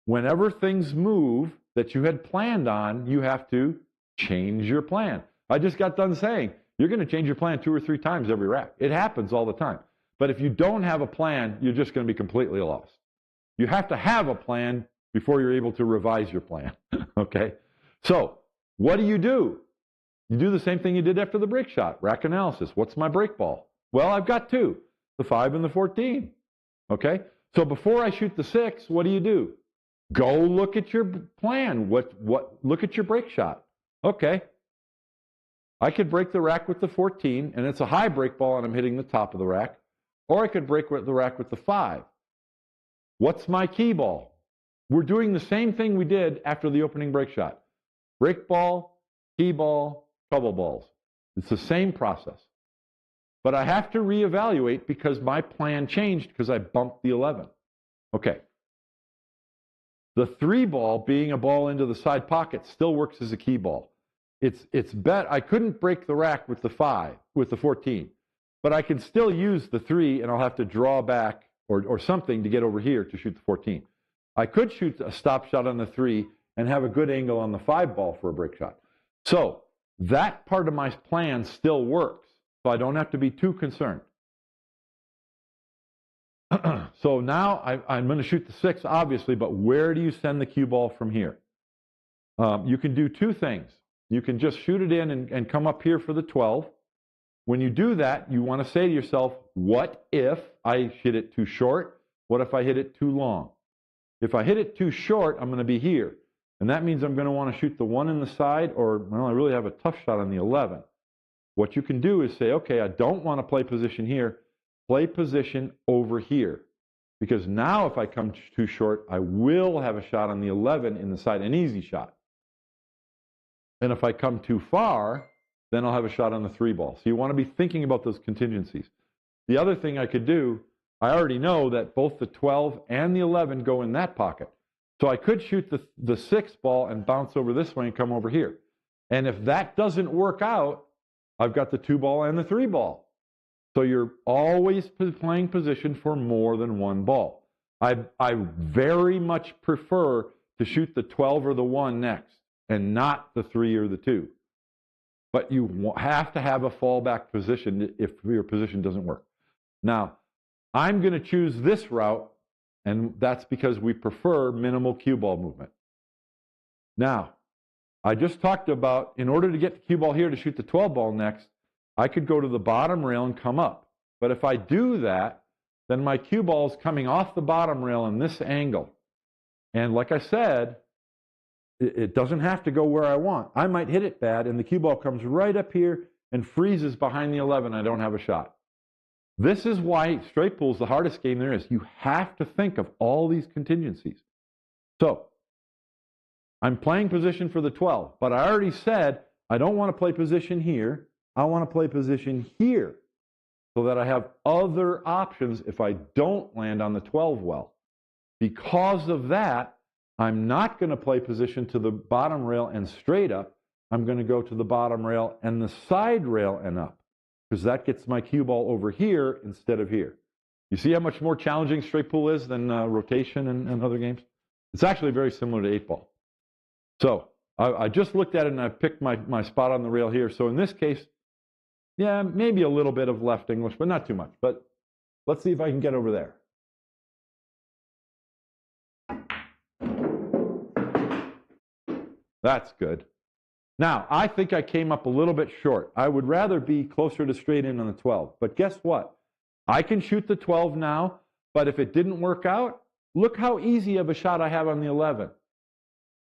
Whenever things move that you had planned on, you have to change your plan. I just got done saying, you're going to change your plan 2 or 3 times every rack. It happens all the time. But if you don't have a plan, you're just going to be completely lost. You have to have a plan before you're able to revise your plan. Okay? So, what do? You do the same thing you did after the break shot, rack analysis. What's my break ball? Well, I've got 2, the 5 and the 14. Okay? So before I shoot the 6, what do? Go look at your plan. Look at your break shot. Okay. I could break the rack with the 14, and it's a high break ball, and I'm hitting the top of the rack. Or I could break the rack with the 5. What's my key ball? We're doing the same thing we did after the opening break shot. Break ball, key ball, trouble balls. It's the same process. But I have to reevaluate because my plan changed because I bumped the 11. Okay. The 3 ball, being a ball into the side pocket, still works as a key ball. It's bet I couldn't break the rack with the 5, with the 14, but I can still use the 3, and I'll have to draw back or something to get over here to shoot the 14. I could shoot a stop shot on the 3 and have a good angle on the 5 ball for a break shot. So that part of my plan still works, so I don't have to be too concerned. So now I'm going to shoot the 6, obviously, but where do you send the cue ball from here? You can do 2 things. You can just shoot it in and come up here for the 12. When you do that, you want to say to yourself, what if I hit it too short? What if I hit it too long? If I hit it too short, I'm going to be here. And that means I'm going to want to shoot the 1 in the side, or, well, I really have a tough shot on the 11. What you can do is say, okay, I don't want to play position here. Play position over here. Because now if I come too short, I will have a shot on the 11 in the side, an easy shot. And if I come too far, then I'll have a shot on the 3 ball. So you want to be thinking about those contingencies. The other thing I could do, I already know that both the 12 and the 11 go in that pocket. So I could shoot the 6 ball and bounce over this way and come over here. And if that doesn't work out, I've got the 2 ball and the 3 ball. So you're always playing position for more than 1 ball. I very much prefer to shoot the 12 or the 1 next and not the 3 or the 2. But you have to have a fallback position if your position doesn't work. Now, I'm going to choose this route, and that's because we prefer minimal cue ball movement. Now, I just talked about, in order to get the cue ball here to shoot the 12 ball next, I could go to the bottom rail and come up. But if I do that, then my cue ball is coming off the bottom rail in this angle. And like I said, it doesn't have to go where I want. I might hit it bad, and the cue ball comes right up here and freezes behind the 11. I don't have a shot. This is why straight pool is the hardest game there is. You have to think of all these contingencies. So, I'm playing position for the 12, but I already said I don't want to play position here. I want to play position here so that I have other options if I don't land on the 12 well. Because of that, I'm not going to play position to the bottom rail and straight up. I'm going to go to the bottom rail and the side rail and up, because that gets my cue ball over here instead of here. You see how much more challenging straight pool is than rotation and other games? It's actually very similar to 8-ball. So I just looked at it and I picked my spot on the rail here. So in this case, yeah, maybe a little bit of left English, but not too much. But let's see if I can get over there. That's good. Now, I think I came up a little bit short. I would rather be closer to straight in on the 12. But guess what? I can shoot the 12 now, but if it didn't work out, look how easy of a shot I have on the 11.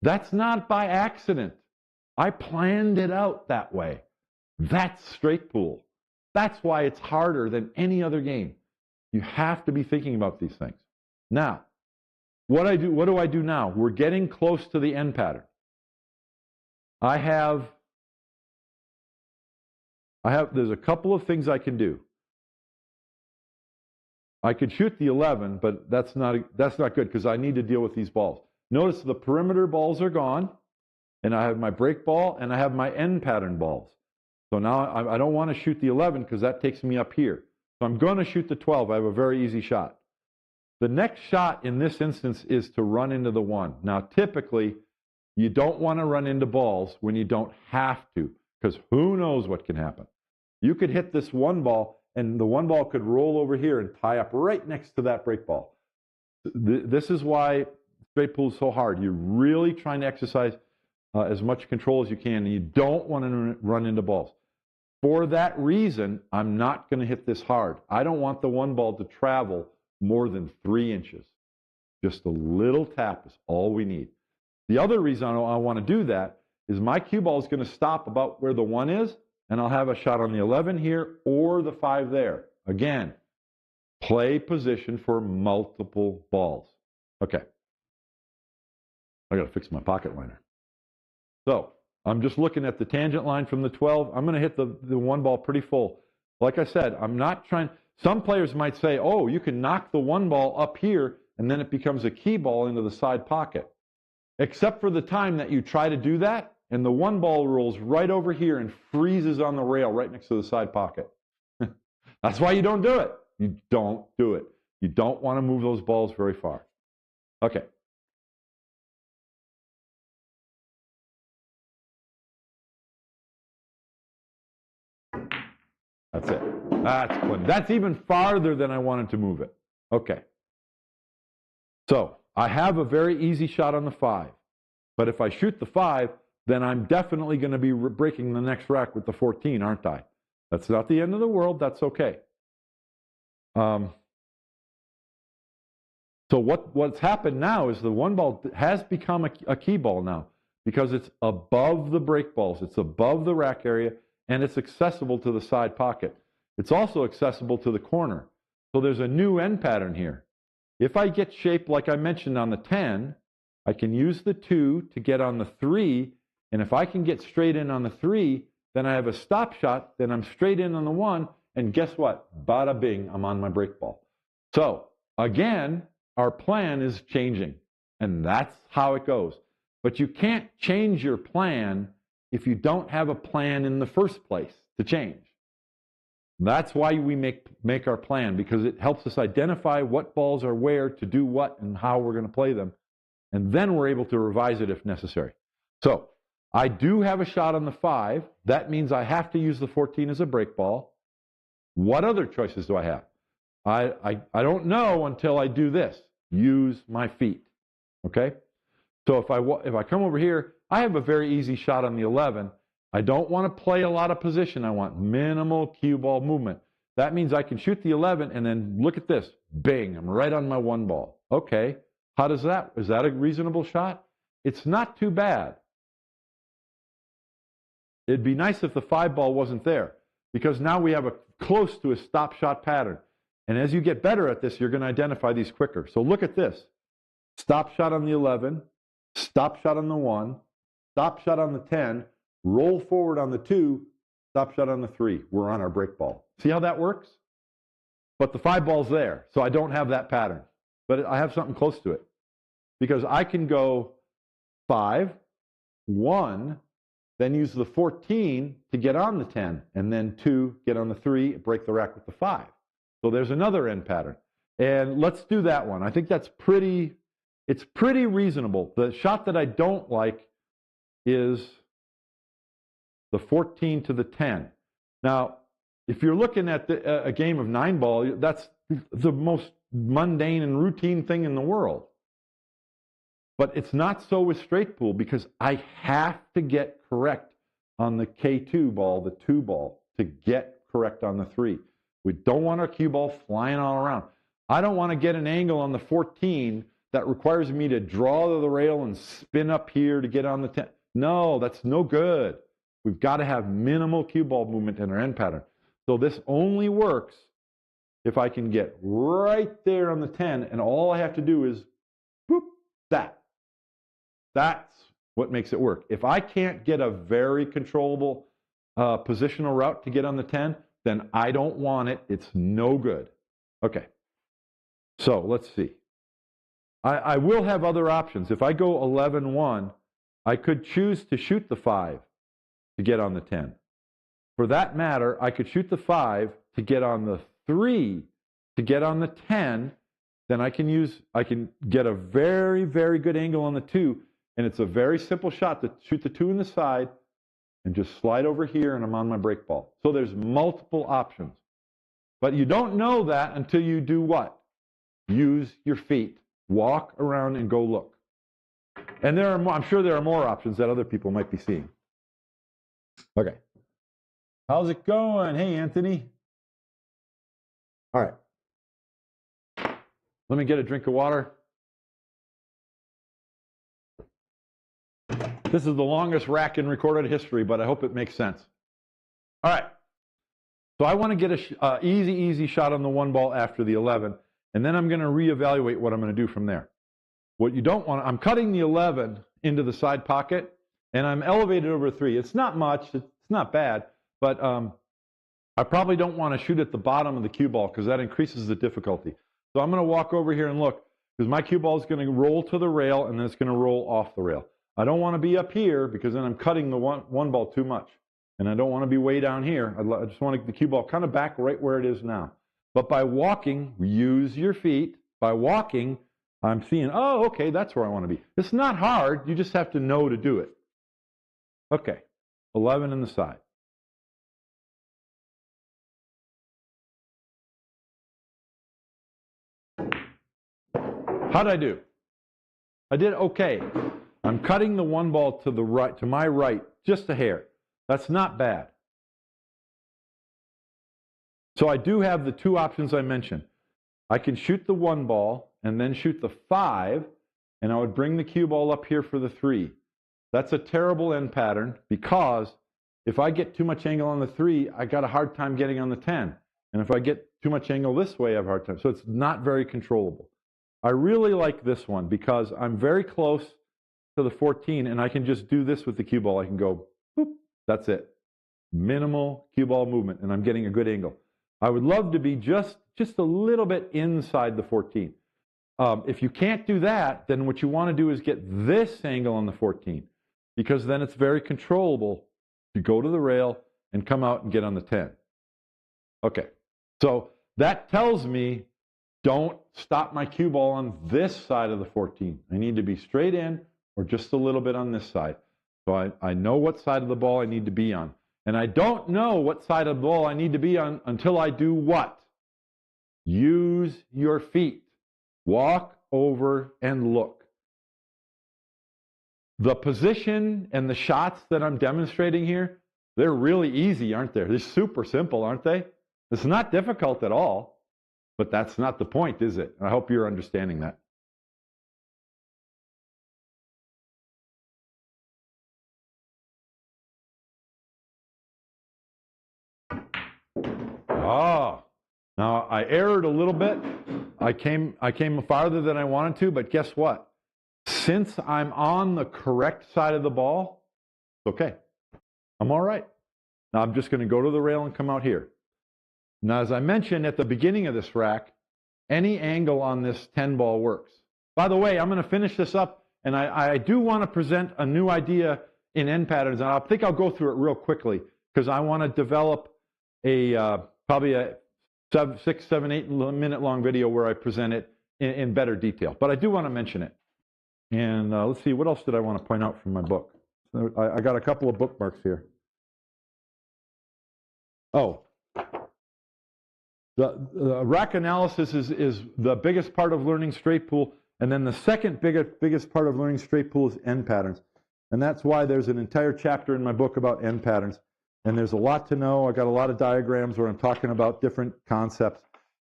That's not by accident. I planned it out that way. That's straight pool. That's why it's harder than any other game. You have to be thinking about these things. Now, what do I do now? We're getting close to the end pattern. There's a couple of things I can do. I could shoot the 11, but that's not good because I need to deal with these balls. Notice the perimeter balls are gone, and I have my break ball, and I have my end pattern balls. So now I don't want to shoot the 11 because that takes me up here. So I'm going to shoot the 12. I have a very easy shot. The next shot in this instance is to run into the 1. Now, typically, you don't want to run into balls when you don't have to, because who knows what can happen. You could hit this 1 ball, and the 1 ball could roll over here and tie up right next to that break ball. This is why straight pool is so hard. You're really trying to exercise as much control as you can, and you don't want to run into balls. For that reason, I'm not going to hit this hard. I don't want the 1 ball to travel more than 3 inches. Just a little tap is all we need. The other reason I want to do that is my cue ball is going to stop about where the 1 is, and I'll have a shot on the 11 here or the 5 there. Again, play position for multiple balls. Okay. I got to fix my pocket liner. So I'm just looking at the tangent line from the 12. I'm going to hit the 1 ball pretty full. Like I said, I'm not trying. Some players might say, oh, you can knock the 1 ball up here, and then it becomes a key ball into the side pocket. Except for the time that you try to do that, and the 1 ball rolls right over here and freezes on the rail right next to the side pocket. That's why you don't do it. You don't do it. You don't want to move those balls very far. Okay. That's it. That's plenty. That's even farther than I wanted to move it. Okay. So I have a very easy shot on the 5. But if I shoot the 5, then I'm definitely going to be breaking the next rack with the 14, aren't I? That's not the end of the world. That's okay. So what's happened now is the 1 ball has become a key ball now because it's above the break balls. It's above the rack area, and it's accessible to the side pocket. It's also accessible to the corner. So there's a new end pattern here. If I get shaped like I mentioned on the 10, I can use the 2 to get on the 3, and if I can get straight in on the 3, then I have a stop shot, then I'm straight in on the 1, and guess what? Bada bing, I'm on my break ball. So, again, our plan is changing, and that's how it goes. But you can't change your plan if you don't have a plan in the first place to change. That's why we make our plan, because it helps us identify what balls are where to do what and how we're going to play them. And then we're able to revise it if necessary. So I do have a shot on the 5. That means I have to use the 14 as a break ball. What other choices do I have? I don't know until I do this. Use my feet. Okay? So if I come over here, I have a very easy shot on the 11. I don't want to play a lot of position. I want minimal cue ball movement. That means I can shoot the 11 and then look at this. Bing, I'm right on my 1 ball. Okay. How does that? Is that a reasonable shot? It's not too bad. It'd be nice if the 5 ball wasn't there, because now we have a close to a stop shot pattern. And as you get better at this, you're going to identify these quicker. So look at this. Stop shot on the 11, stop shot on the 1, stop shot on the 10, roll forward on the 2, stop shot on the 3. We're on our break ball. See how that works? But the 5 ball's there, so I don't have that pattern. But I have something close to it, because I can go 5, 1, then use the 14 to get on the 10, and then 2, get on the 3, break the rack with the 5. So there's another end pattern. And let's do that one. I think it's pretty reasonable. The shot that I don't like is the 14 to the 10. Now, if you're looking at a game of 9 ball, that's the most mundane and routine thing in the world. But it's not so with straight pool, because I have to get correct on the K2 ball, the 2 ball, to get correct on the 3. We don't want our cue ball flying all around. I don't want to get an angle on the 14 that requires me to draw the rail and spin up here to get on the 10. No, that's no good. We've got to have minimal cue ball movement in our end pattern. So this only works if I can get right there on the 10, and all I have to do is boop, that. That's what makes it work. If I can't get a very controllable positional route to get on the 10, then I don't want it. It's no good. Okay. So let's see. I will have other options. If I go 11-1, I could choose to shoot the 5 to get on the 10. For that matter, I could shoot the 5 to get on the 3 to get on the 10. Then I can get a very, very good angle on the 2, and it's a very simple shot to shoot the 2 in the side and just slide over here, and I'm on my break ball. So there's multiple options. But you don't know that until you do what? Use your feet. Walk around and go look. And there are more, I'm sure there are more options that other people might be seeing. Okay. How's it going? Hey, Anthony. All right. Let me get a drink of water. This is the longest rack in recorded history, but I hope it makes sense. All right. So I want to get an easy shot on the 1 ball after the 11, and then I'm going to reevaluate what I'm going to do from there. What you don't want, I'm cutting the 11 into the side pocket, and I'm elevated over 3. It's not much. It's not bad, but I probably don't want to shoot at the bottom of the cue ball because that increases the difficulty. So I'm going to walk over here and look, because my cue ball is going to roll to the rail, and then it's going to roll off the rail. I don't want to be up here because then I'm cutting the one ball too much. And I don't want to be way down here. I just want the cue ball kind of back right where it is now. But by walking, use your feet. By walking, I'm seeing, oh, okay, that's where I want to be. It's not hard. You just have to know to do it. Okay, 11 in the side. How'd I do? I did okay. I'm cutting the 1 ball to the right, to my right, just a hair. That's not bad. So I do have the 2 options I mentioned. I can shoot the 1 ball and then shoot the 5, and I would bring the cue ball up here for the 3. That's a terrible end pattern because if I get too much angle on the 3, I got a hard time getting on the 10. And if I get too much angle this way, I have a hard time. So it's not very controllable. I really like this one because I'm very close to the 14, and I can just do this with the cue ball. I can go, boop, that's it. Minimal cue ball movement, and I'm getting a good angle. I would love to be just a little bit inside the 14. If you can't do that, then what you want to do is get this angle on the 14, because then it's very controllable to go to the rail and come out and get on the 10. Okay, so that tells me don't stop my cue ball on this side of the 14. I need to be straight in or just a little bit on this side. So I know what side of the ball I need to be on. And I don't know what side of the ball I need to be on until I do what? Use your feet. Walk over and look. The position and the shots that I'm demonstrating here, they're really easy, aren't they? They're super simple, aren't they? It's not difficult at all, but that's not the point, is it? And I hope you're understanding that. Ah, now I erred a little bit. I came farther than I wanted to, but guess what? Since I'm on the correct side of the ball, it's okay. I'm all right. Now I'm just going to go to the rail and come out here. Now, as I mentioned at the beginning of this rack, any angle on this 10 ball works. By the way, I'm going to finish this up, and I do want to present a new idea in end patterns, and I think I'll go through it real quickly because I want to develop a probably a 6, 7, 8 minute long video where I present it in better detail. But I do want to mention it. And let's see, what else did I want to point out from my book? I got a couple of bookmarks here. Oh, the rack analysis is the biggest part of learning straight pool, and then the second biggest part of learning straight pool is end patterns. And that's why there's an entire chapter in my book about end patterns. And there's a lot to know. I got a lot of diagrams where I'm talking about different concepts.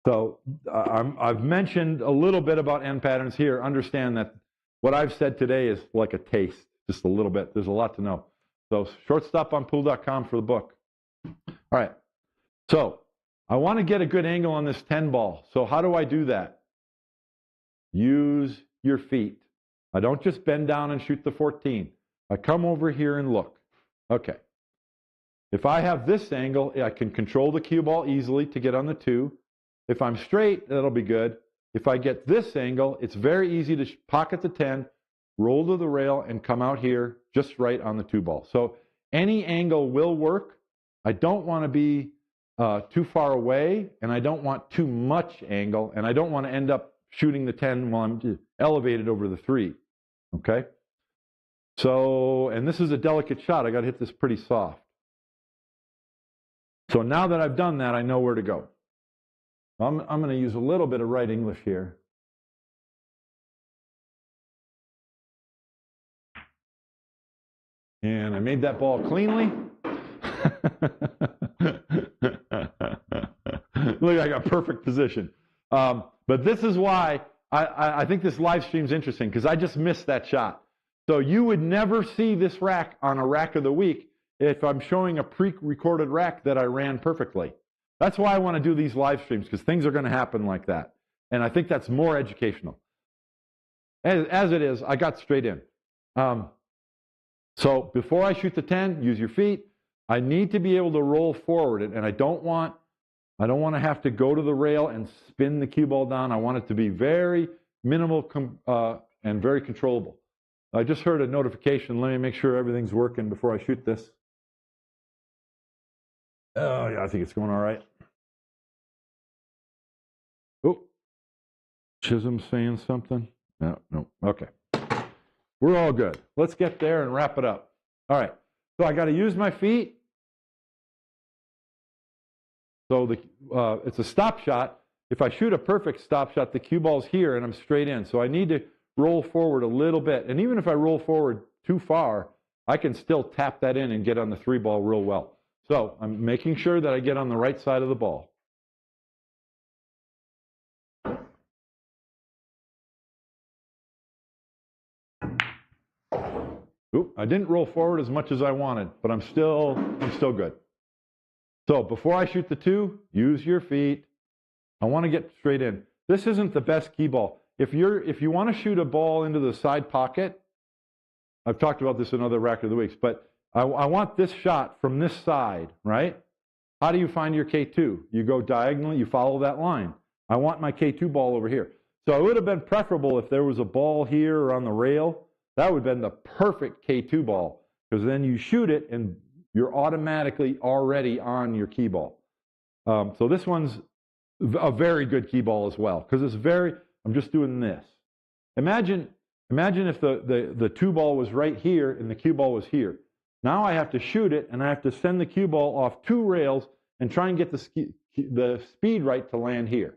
So I've mentioned a little bit about end patterns here. Understand that what I've said today is like a taste, just a little bit. There's a lot to know. So shortstoponpool.com for the book. All right. So I want to get a good angle on this 10 ball. So how do I do that? Use your feet. I don't just bend down and shoot the 14. I come over here and look. Okay. If I have this angle, I can control the cue ball easily to get on the 2. If I'm straight, that'll be good. if I get this angle, it's very easy to pocket the 10, roll to the rail, and come out here just right on the 2 ball. So any angle will work. I don't want to be too far away, and I don't want too much angle, and I don't want to end up shooting the 10 while I'm elevated over the 3. Okay? So, and this is a delicate shot. I got to hit this pretty soft. So now that I've done that, I know where to go. I'm going to use a little bit of right English here. And I made that ball cleanly. Look, I got perfect position. But this is why I think this live stream is interesting, because I just missed that shot. So you would never see this rack on a rack of the week if I'm showing a pre-recorded rack that I ran perfectly. That's why I want to do these live streams, because things are going to happen like that. And I think that's more educational. As it is, I got straight in. So before I shoot the 10, use your feet. I need to be able to roll forward, and I don't want to have to go to the rail and spin the cue ball down. I want it to be very minimal and very controllable. I just heard a notification. Let me make sure everything's working before I shoot this. Oh, yeah, I think it's going all right. Oh, Chisholm's saying something? No. Okay. We're all good. Let's get there and wrap it up. All right. So I got to use my feet. So it's a stop shot. If I shoot a perfect stop shot, the cue ball's here and I'm straight in. So I need to roll forward a little bit. And even if I roll forward too far, I can still tap that in and get on the 3 ball real well. So I'm making sure that I get on the right side of the ball. Oop, I didn't roll forward as much as I wanted, but I'm still good. So before I shoot the 2, use your feet. I want to get straight in. This isn't the best key ball. If you want to shoot a ball into the side pocket, I've talked about this in other rack of the weeks, but I want this shot from this side, right? How do you find your K2? You go diagonally, you follow that line. I want my K2 ball over here. So it would have been preferable if there was a ball here or on the rail. That would have been the perfect K2 ball, because then you shoot it and you're automatically already on your key ball. So this one's a very good key ball as well, because it's I'm just doing this. Imagine if the 2 ball was right here and the cue ball was here. Now I have to shoot it, and I have to send the cue ball off 2 rails and try and get the speed right to land here.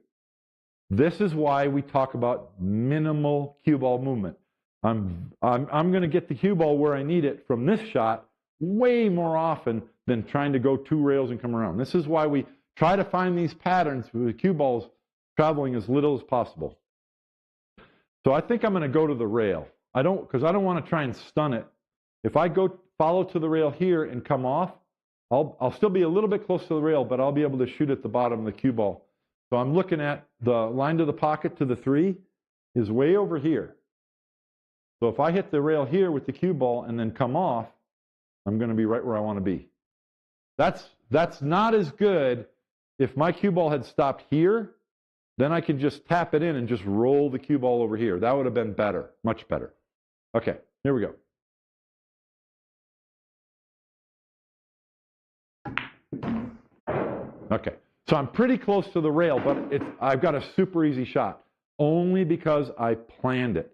This is why we talk about minimal cue ball movement. I'm going to get the cue ball where I need it from this shot way more often than trying to go 2 rails and come around. This is why we try to find these patterns with the cue balls traveling as little as possible. So I think I'm going to go to the rail. Because I don't want to try and stun it. If I go follow to the rail here and come off, I'll still be a little bit close to the rail, but I'll be able to shoot at the bottom of the cue ball. So I'm looking at the line to the pocket to the 3 is way over here. So if I hit the rail here with the cue ball and then come off, I'm going to be right where I want to be. That's not as good. If my cue ball had stopped here, then I can just tap it in and just roll the cue ball over here. That would have been better, much better. Okay, here we go. Okay, so I'm pretty close to the rail, but I've got a super easy shot, only because I planned it.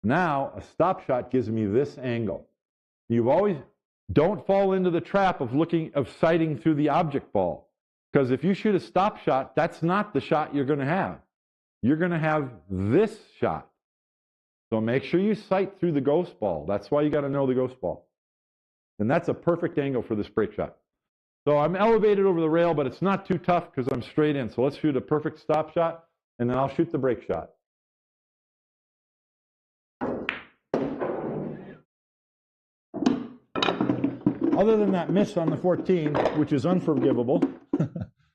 Now, a stop shot gives me this angle. Don't fall into the trap of sighting through the object ball. Because if you shoot a stop shot, that's not the shot you're going to have. You're going to have this shot. So make sure you sight through the ghost ball. That's why you got to know the ghost ball. And that's a perfect angle for this break shot. So I'm elevated over the rail, but it's not too tough because I'm straight in. So let's shoot a perfect stop shot, and then I'll shoot the break shot. Other than that miss on the 14, which is unforgivable,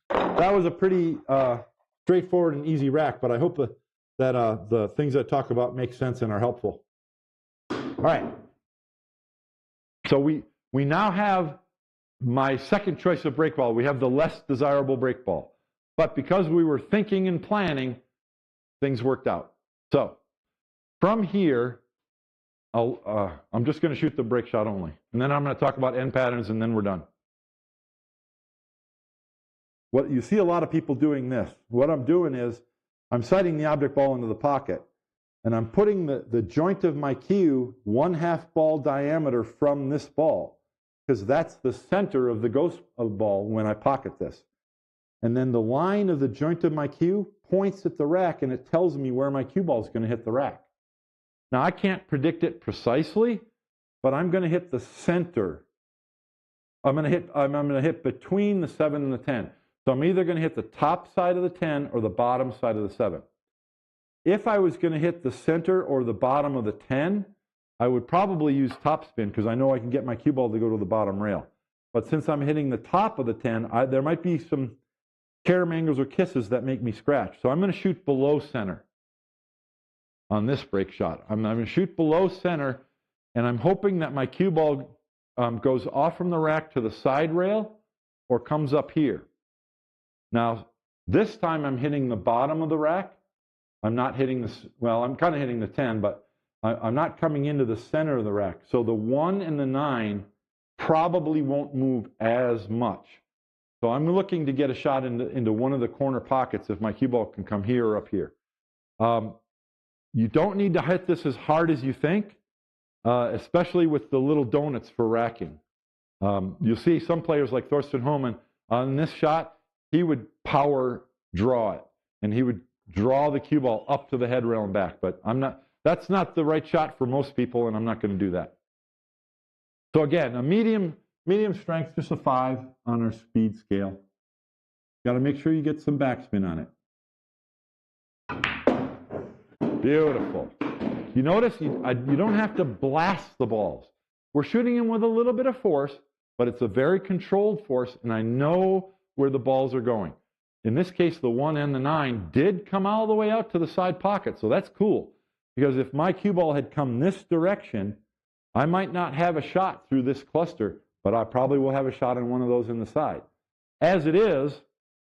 that was a pretty straightforward and easy rack, but I hope that the things I talk about make sense and are helpful. All right. So we now have my second choice of break ball. We have the less desirable break ball. But because we were thinking and planning, things worked out. So from here, I'm just going to shoot the break shot only. And then I'm going to talk about end patterns, and then we're done. What you see a lot of people doing this. What I'm doing is I'm sighting the object ball into the pocket, and I'm putting the joint of my cue 1/2 ball diameter from this ball, because that's the center of the ghost of ball when I pocket this. And then the line of the joint of my cue points at the rack, and it tells me where my cue ball is going to hit the rack. Now, I can't predict it precisely, but I'm going to hit the center. I'm going to hit between the 7 and the 10. So I'm either going to hit the top side of the 10 or the bottom side of the 7. If I was going to hit the center or the bottom of the 10, I would probably use topspin, because I know I can get my cue ball to go to the bottom rail. But since I'm hitting the top of the 10, there might be some caramangles or kisses that make me scratch. So I'm going to shoot below center on this break shot. I'm going to shoot below center, and I'm hoping that my cue ball goes off from the rack to the side rail or comes up here. Now, this time I'm hitting the bottom of the rack. I'm not hitting this, well, I'm kind of hitting the 10, but I'm not coming into the center of the rack. So the 1 and the 9 probably won't move as much. So I'm looking to get a shot into one of the corner pockets if my cue ball can come here or up here. You don't need to hit this as hard as you think, especially with the little donuts for racking. You'll see some players like Thorsten Hohmann on this shot, he would power draw it, and he would draw the cue ball up to the head rail and back. But that's not the right shot for most people, and I'm not going to do that. So again, a medium strength, just a 5 on our speed scale. Got to make sure you get some backspin on it. Beautiful. You notice you don't have to blast the balls. We're shooting them with a little bit of force, but it's a very controlled force, and I know where the balls are going. In this case, the 1 and the 9 did come all the way out to the side pocket, so that's cool. Because if my cue ball had come this direction, I might not have a shot through this cluster, but I probably will have a shot in one of those in the side. As it is,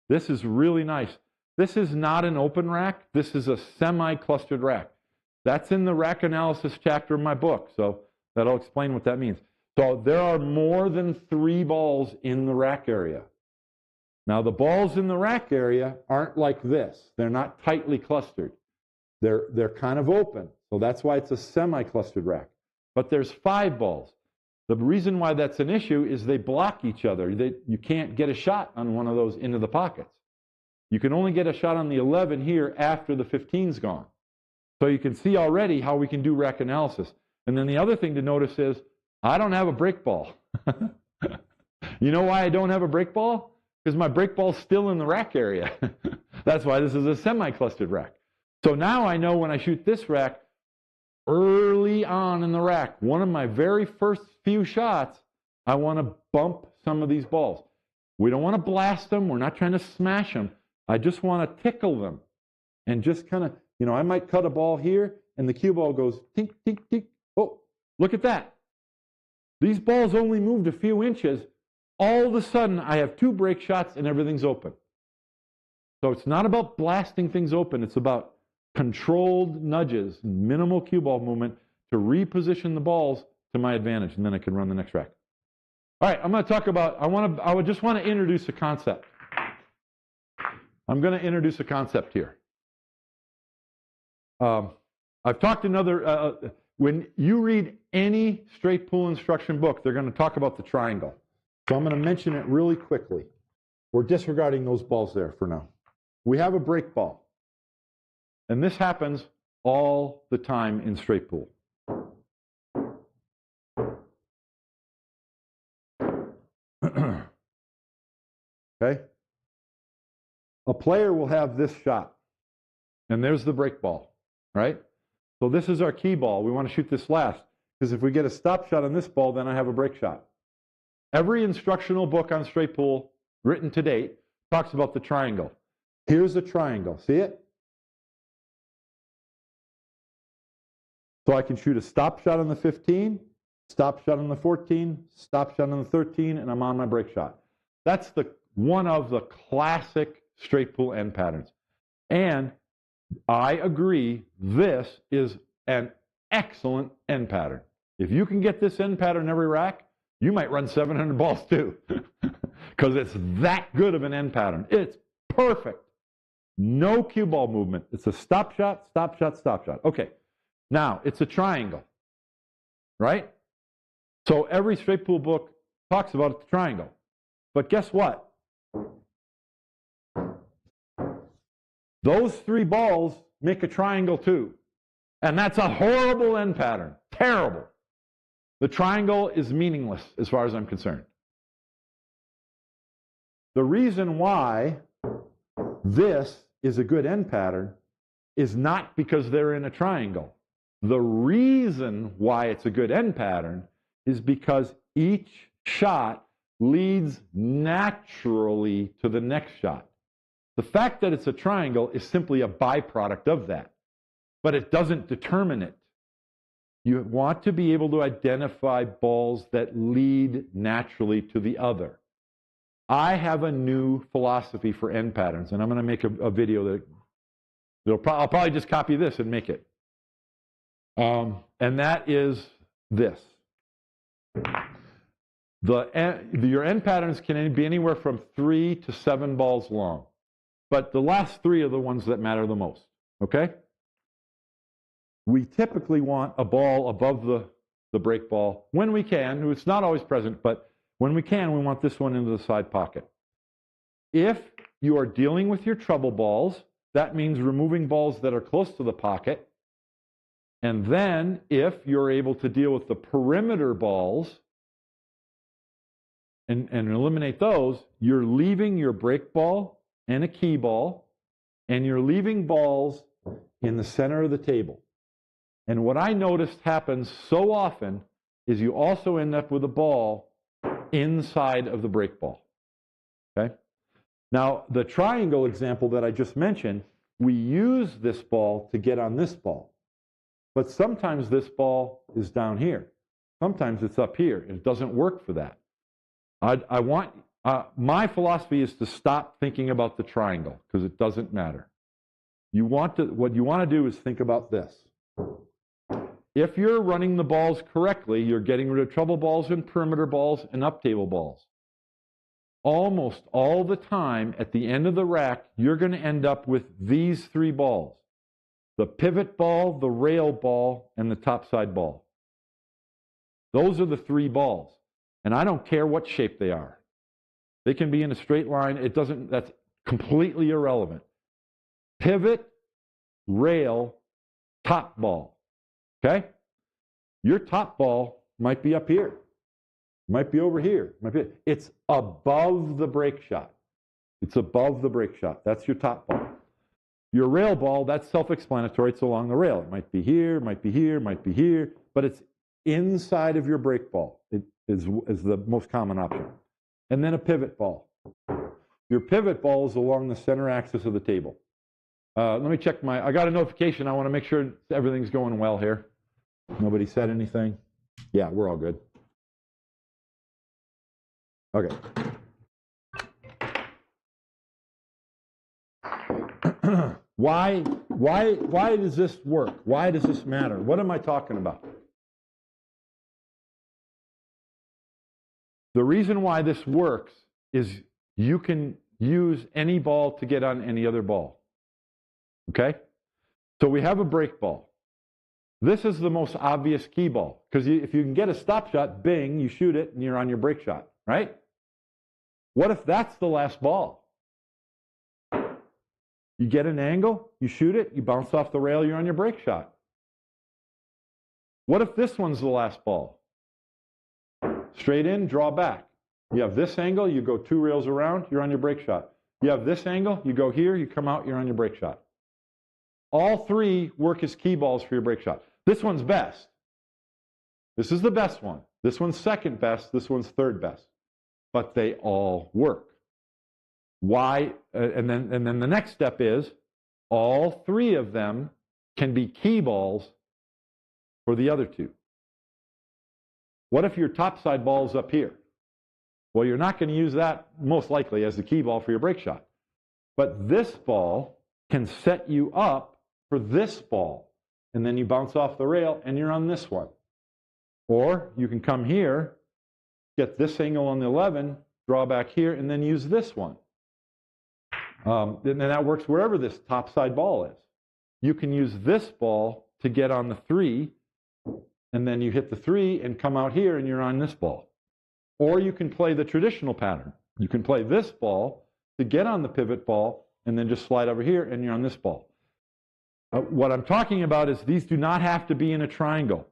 this is really nice. This is not an open rack. This is a semi-clustered rack. That's in the rack analysis chapter of my book, so that'll explain what that means. So there are more than 3 balls in the rack area. Now, the balls in the rack area aren't like this. They're not tightly clustered. They're kind of open, so that's why it's a semi-clustered rack. But there's 5 balls. The reason why that's an issue is they block each other. You can't get a shot on one of those into the pockets. You can only get a shot on the 11 here after the 15's gone. So you can see already how we can do rack analysis. And then the other thing to notice is I don't have a break ball. You know why I don't have a break ball? Because my break ball's still in the rack area. That's why this is a semi-clustered rack. So now I know when I shoot this rack, early on in the rack, one of my very first few shots, I want to bump some of these balls. We don't want to blast them. We're not trying to smash them. I just want to tickle them. And just kind of, I might cut a ball here, and the cue ball goes tink, tink, tink. Oh, look at that. These balls only moved a few inches. All of a sudden, I have 2 break shots, and everything's open. So it's not about blasting things open. It's about controlled nudges, minimal cue ball movement to reposition the balls to my advantage, and then I can run the next rack. All right, I'm going to talk about, I would just want to introduce a concept. I'm going to introduce a concept here. I've talked when you read any straight pool instruction book, they're going to talk about the triangle. So I'm going to mention it really quickly. We're disregarding those balls there for now. We have a break ball. And this happens all the time in straight pool. Okay? A player will have this shot. And there's the break ball, right? So this is our key ball. We want to shoot this last. Because if we get a stop shot on this ball, then I have a break shot. Every instructional book on straight pool written to date talks about the triangle. Here's the triangle. See it? So I can shoot a stop shot on the 15, stop shot on the 14, stop shot on the 13, and I'm on my break shot. That's one of the classic straight pool end patterns. And I agree, this is an excellent end pattern. If you can get this end pattern every rack, you might run 700 balls too, because it's that good of an end pattern. It's perfect. No cue ball movement. It's a stop shot, stop shot, stop shot. Okay, now it's a triangle, right? So every straight pool book talks about the triangle. But guess what? Those three balls make a triangle too. And that's a horrible end pattern. Terrible. The triangle is meaningless as far as I'm concerned. The reason why this is a good end pattern is not because they're in a triangle. The reason why it's a good end pattern is because each shot leads naturally to the next shot. The fact that it's a triangle is simply a byproduct of that, but it doesn't determine it. You want to be able to identify balls that lead naturally to the other. I have a new philosophy for end patterns, and I'm going to make a video that I'll probably just copy this and make it. And that is this. Your end patterns can be anywhere from 3 to 7 balls long, but the last 3 are the ones that matter the most, okay? We typically want a ball above the break ball when we can. It's not always present, but when we can, we want this one into the side pocket. If you are dealing with your trouble balls, that means removing balls that are close to the pocket. And then if you're able to deal with the perimeter balls and eliminate those, you're leaving your break ball and a key ball, and you're leaving balls in the center of the table. And what I noticed happens so often is you also end up with a ball inside of the break ball. Okay? Now, the triangle example that I just mentioned, we use this ball to get on this ball. But sometimes this ball is down here. Sometimes it's up here. It doesn't work for that. My philosophy is to stop thinking about the triangle because it doesn't matter. What you want to do is think about this. If you're running the balls correctly, you're getting rid of trouble balls and perimeter balls and up table balls. Almost all the time, at the end of the rack, you're going to end up with these 3 balls. The pivot ball, the rail ball, and the topside ball. Those are the 3 balls. And I don't care what shape they are. They can be in a straight line. That's completely irrelevant. Pivot, rail, top ball. Okay? Your top ball might be up here. Might be over here. It's above the break shot. It's above the break shot. That's your top ball. Your rail ball, that's self-explanatory. It's along the rail. It might be here, might be here, might be here, but it's inside of your break ball. It is the most common option. And then a pivot ball. Your pivot ball is along the center axis of the table. Let me check I got a notification. I want to make sure everything's going well here. Nobody said anything? Yeah, we're all good. Okay. Why does this work? Why does this matter? What am I talking about? The reason why this works is you can use any ball to get on any other ball. Okay? So we have a break ball. This is the most obvious key ball because if you can get a stop shot, bing, you shoot it and you're on your break shot, right? What if that's the last ball? You get an angle, you shoot it, you bounce off the rail, you're on your break shot. What if this one's the last ball? Straight in, draw back. You have this angle, you go 2 rails around, you're on your break shot. You have this angle, you go here, you come out, you're on your break shot. All 3 work as key balls for your break shot. This one's best. This is the best one. This one's second best, this one's third best. But they all work. Why? And then the next step is all 3 of them can be key balls for the other 2. What if your topside ball is up here? Well, you're not going to use that most likely as the key ball for your break shot. But this ball can set you up for this ball. And then you bounce off the rail and you're on this one. Or you can come here, get this angle on the 11, draw back here, and then use this one. And that works wherever this topside ball is. You can use this ball to get on the 3, and then you hit the 3 and come out here and you're on this ball. Or you can play the traditional pattern. You can play this ball to get on the pivot ball and then just slide over here and you're on this ball. What I'm talking about is these do not have to be in a triangle.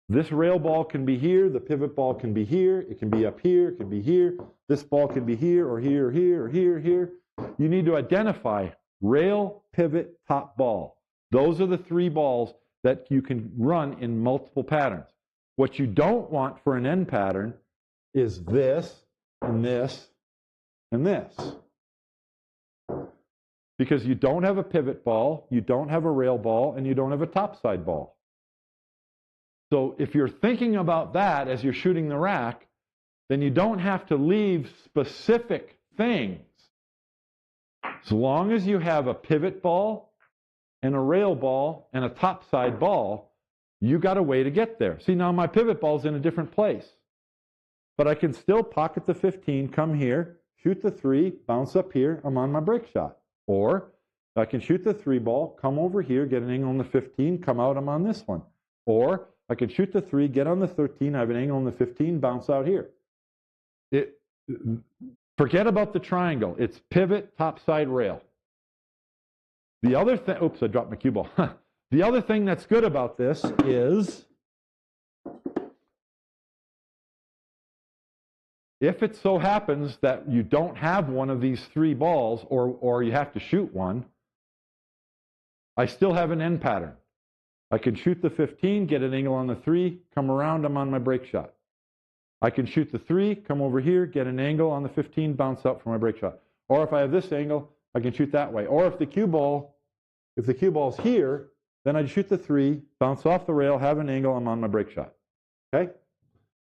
This rail ball can be here, the pivot ball can be here, it can be up here, it can be here, this ball can be here or here or here or here or here. You need to identify rail, pivot, top ball. Those are the 3 balls that you can run in multiple patterns. What you don't want for an end pattern is this and this and this. Because you don't have a pivot ball, you don't have a rail ball, and you don't have a topside ball. So if you're thinking about that as you're shooting the rack, then you don't have to leave specific things. As long as you have a pivot ball and a rail ball and a topside ball, you got a way to get there. See, now my pivot ball's in a different place. But I can still pocket the 15, come here, shoot the 3, bounce up here, I'm on my break shot. Or I can shoot the 3 ball, come over here, get an angle on the 15, come out, I'm on this one. Or I can shoot the 3, get on the 13, I have an angle on the 15, bounce out here. Forget about the triangle. It's pivot, topside, rail. The other thing, oops, I dropped my cue ball. The other thing that's good about this is if it so happens that you don't have one of these 3 balls or you have to shoot one, I still have an end pattern. I can shoot the 15, get an angle on the 3, come around, I'm on my break shot. I can shoot the 3, come over here, get an angle on the 15, bounce out for my break shot. Or if I have this angle, I can shoot that way. Or if the cue ball's here, then I shoot the 3, bounce off the rail, have an angle, I'm on my break shot. Okay?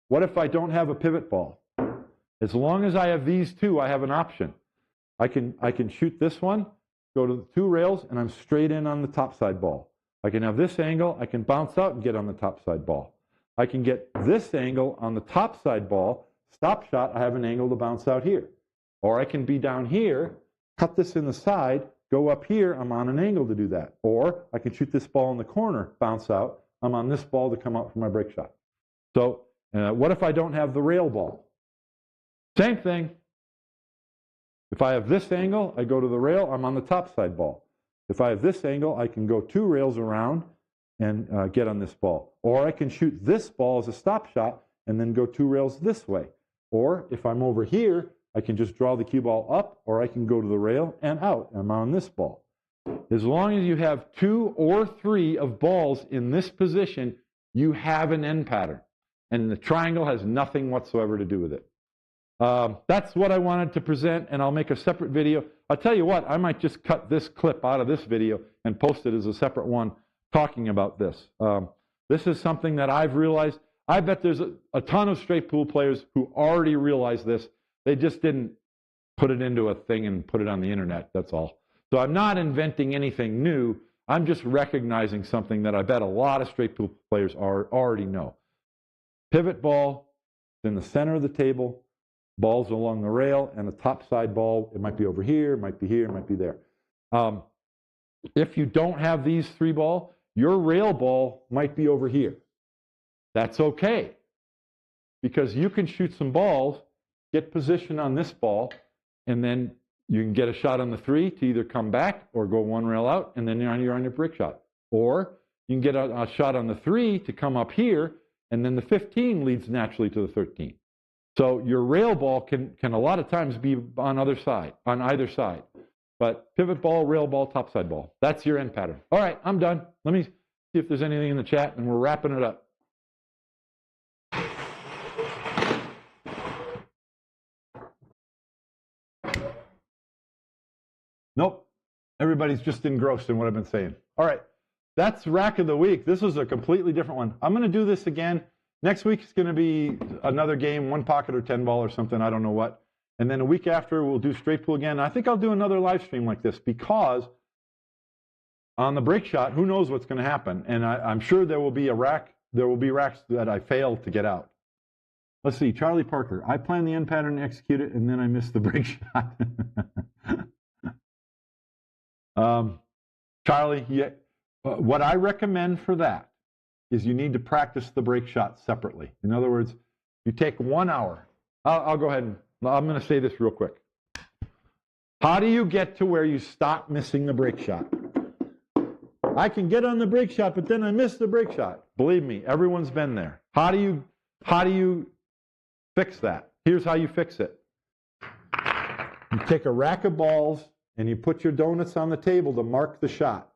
What if I don't have a pivot ball? As long as I have these 2, I have an option. I can shoot this one, go to the 2 rails, and I'm straight in on the topside ball. I can have this angle, I can bounce out and get on the topside ball. I can get this angle on the topside ball, stop shot, I have an angle to bounce out here. Or I can be down here, cut this in the side, go up here, I'm on an angle to do that. Or I can shoot this ball in the corner, bounce out, I'm on this ball to come out for my break shot. So what if I don't have the rail ball? Same thing. If I have this angle, I go to the rail, I'm on the topside ball. If I have this angle, I can go 2 rails around and get on this ball. Or I can shoot this ball as a stop shot and then go 2 rails this way. Or if I'm over here, I can just draw the cue ball up, or I can go to the rail and out. I'm on this ball. As long as you have 2 or 3 of balls in this position, you have an end pattern. And the triangle has nothing whatsoever to do with it. That's what I wanted to present, and I'll make a separate video. I'll tell you what, I might just cut this clip out of this video and post it as a separate one talking about this. This is something that I've realized. I bet there's a ton of straight pool players who already realize this. They just didn't put it into a thing and put it on the internet, that's all. So I'm not inventing anything new. I'm just recognizing something that I bet a lot of straight pool players already know. Pivot ball in the center of the table, balls along the rail, and a topside ball. It might be over here, it might be here, it might be there. If you don't have these 3 balls, your rail ball might be over here. That's okay, because you can shoot some balls, get position on this ball, and then you can get a shot on the 3 to either come back or go 1 rail out, and then you're on your break shot. Or you can get a shot on the 3 to come up here, and then the 15 leads naturally to the 13. So your rail ball can a lot of times be on either side. But pivot ball, rail ball, topside ball. That's your end pattern. All right, I'm done. Let me see if there's anything in the chat, and we're wrapping it up. Nope. Everybody's just engrossed in what I've been saying. All right. That's Rack of the Week. This was a completely different one. I'm going to do this again. Next week is going to be another game, 1 pocket or 10 ball or something. I don't know what. And then a week after, we'll do straight pool again. I think I'll do another live stream like this because on the break shot, who knows what's going to happen? And I'm sure there will be racks that I failed to get out. Let's see, Charlie Parker. I plan the end pattern and execute it, and then I miss the break shot. Charlie, yeah, what I recommend for that is you need to practice the break shot separately. In other words, you take 1 hour. I'll go ahead and I'm going to say this real quick. How do you get to where you stop missing the break shot? I can get on the break shot, but then I miss the break shot. Believe me, everyone's been there. How do you fix that? Here's how you fix it. You take a rack of balls and you put your donuts on the table to mark the shot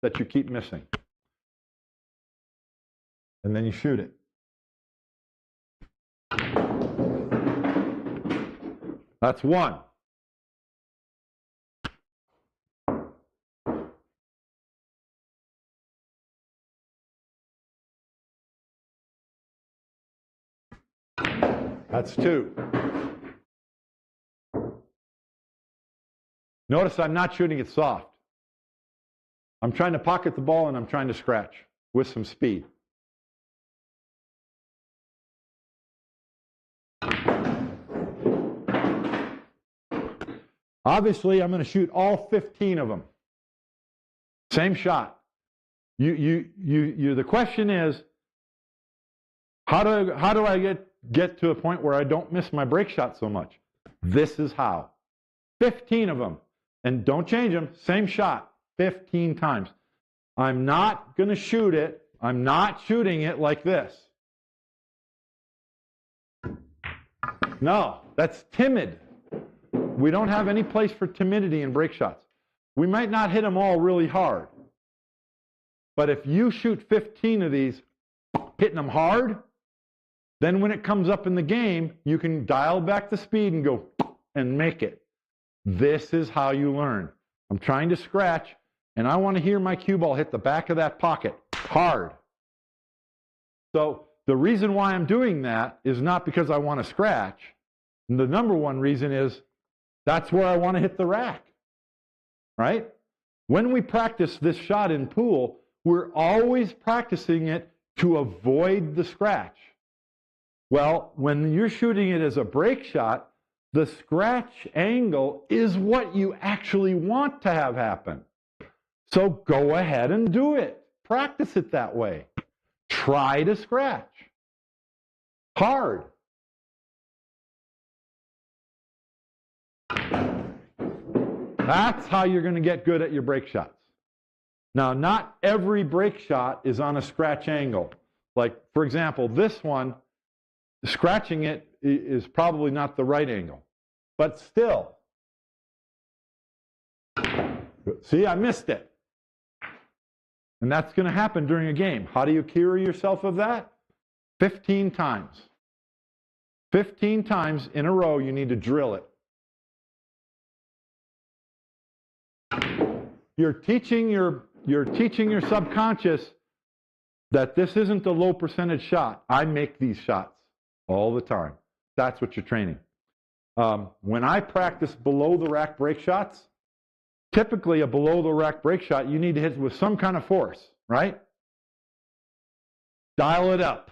that you keep missing. And then you shoot it. That's one. That's two. Notice I'm not shooting it soft. I'm trying to pocket the ball and I'm trying to scratch with some speed. Obviously, I'm going to shoot all 15 of them. Same shot. The question is, how do I get to a point where I don't miss my break shot so much? This is how. 15 of them. And don't change them. Same shot. 15 times. I'm not going to shoot it. I'm not shooting it like this. No, that's timid. We don't have any place for timidity in break shots. We might not hit them all really hard. But if you shoot 15 of these, hitting them hard, then when it comes up in the game, you can dial back the speed and go and make it. This is how you learn. I'm trying to scratch, and I want to hear my cue ball hit the back of that pocket hard. So the reason why I'm doing that is not because I want to scratch. The number one reason is that's where I want to hit the rack, right? When we practice this shot in pool, we're always practicing it to avoid the scratch. Well, when you're shooting it as a break shot, the scratch angle is what you actually want to have happen. So go ahead and do it. Practice it that way. Try to scratch. Hard. That's how you're going to get good at your break shots. Now, not every break shot is on a scratch angle. Like, for example, this one, scratching it is probably not the right angle. But still. See, I missed it. And that's going to happen during a game. How do you cure yourself of that? 15 times. 15 times in a row, you need to drill it. You're teaching your subconscious that this isn't a low percentage shot. I make these shots all the time. That's what you're training. When I practice below the rack break shots, typically a below the rack break shot, you need to hit with some kind of force, right? Dial it up.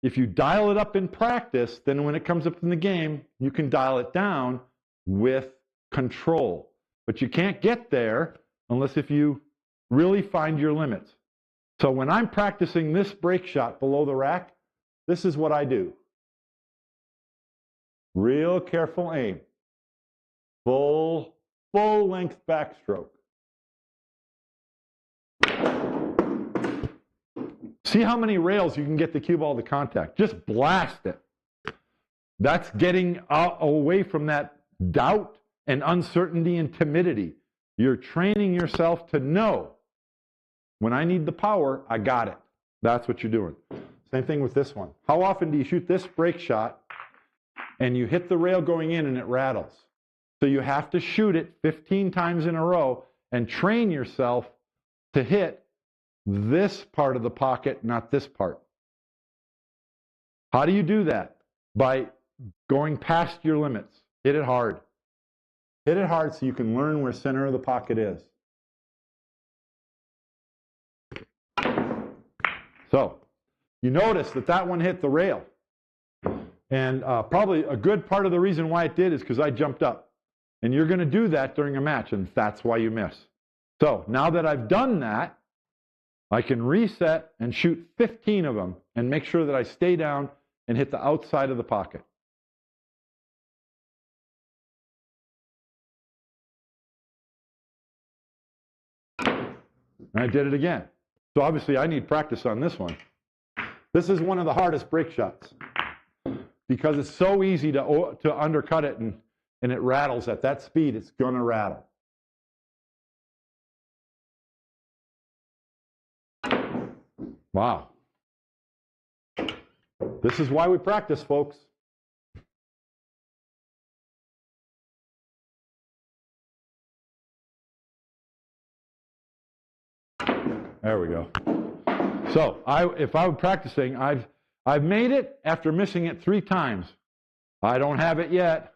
If you dial it up in practice, then when it comes up in the game, you can dial it down with control. But you can't get there unless if you really find your limits. So when I'm practicing this break shot below the rack, this is what I do. Real careful aim. Full length backstroke. See how many rails you can get the cue ball to contact. Just blast it. That's getting away from that doubt and uncertainty and timidity. You're training yourself to know, when I need the power, I got it. That's what you're doing. Same thing with this one. How often do you shoot this break shot and you hit the rail going in and it rattles? So you have to shoot it 15 times in a row and train yourself to hit this part of the pocket, not this part. How do you do that? By going past your limits. Hit it hard. Hit it hard so you can learn where center of the pocket is. So you notice that that one hit the rail. And probably a good part of the reason why it did is because I jumped up. And you're going to do that during a match, and that's why you miss. So now that I've done that, I can reset and shoot 15 of them and make sure that I stay down and hit the outside of the pocket. And I did it again. So obviously I need practice on this one. This is one of the hardest break shots because it's so easy to undercut it and it rattles at that speed. It's going to rattle. Wow. This is why we practice, folks. There we go. So if I were practicing, I've made it after missing it 3 times. I don't have it yet.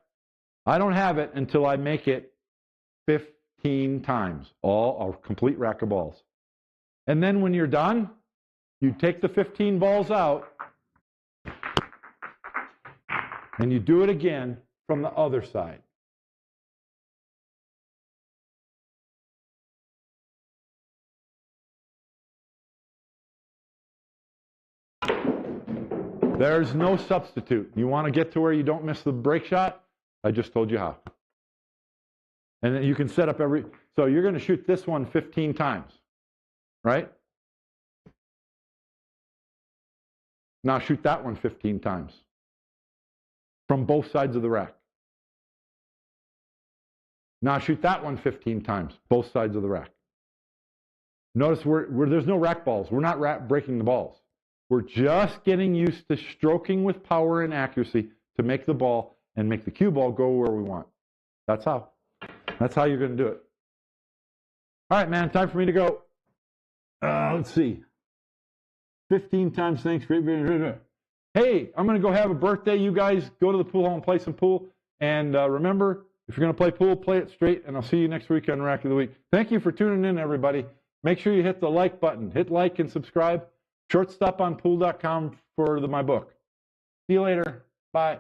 I don't have it until I make it 15 times, all a complete rack of balls. And then when you're done, you take the 15 balls out and you do it again from the other side. There's no substitute. You want to get to where you don't miss the break shot? I just told you how. And then you can set up so you're going to shoot this one 15 times, right? Now shoot that one 15 times from both sides of the rack. Now shoot that one 15 times, both sides of the rack. Notice there's no rack balls. We're not breaking the balls. We're just getting used to stroking with power and accuracy to make the ball and make the cue ball go where we want. That's how. That's how you're going to do it. All right, man, time for me to go. Let's see. 15 times, thanks. Hey, I'm going to go have a birthday. You guys go to the pool hall and play some pool. And remember, if you're going to play pool, play it straight. And I'll see you next week on Rack of the Week. Thank you for tuning in, everybody. Make sure you hit the like button. Hit like and subscribe. Shortstoponpool.com for my book. See you later. Bye.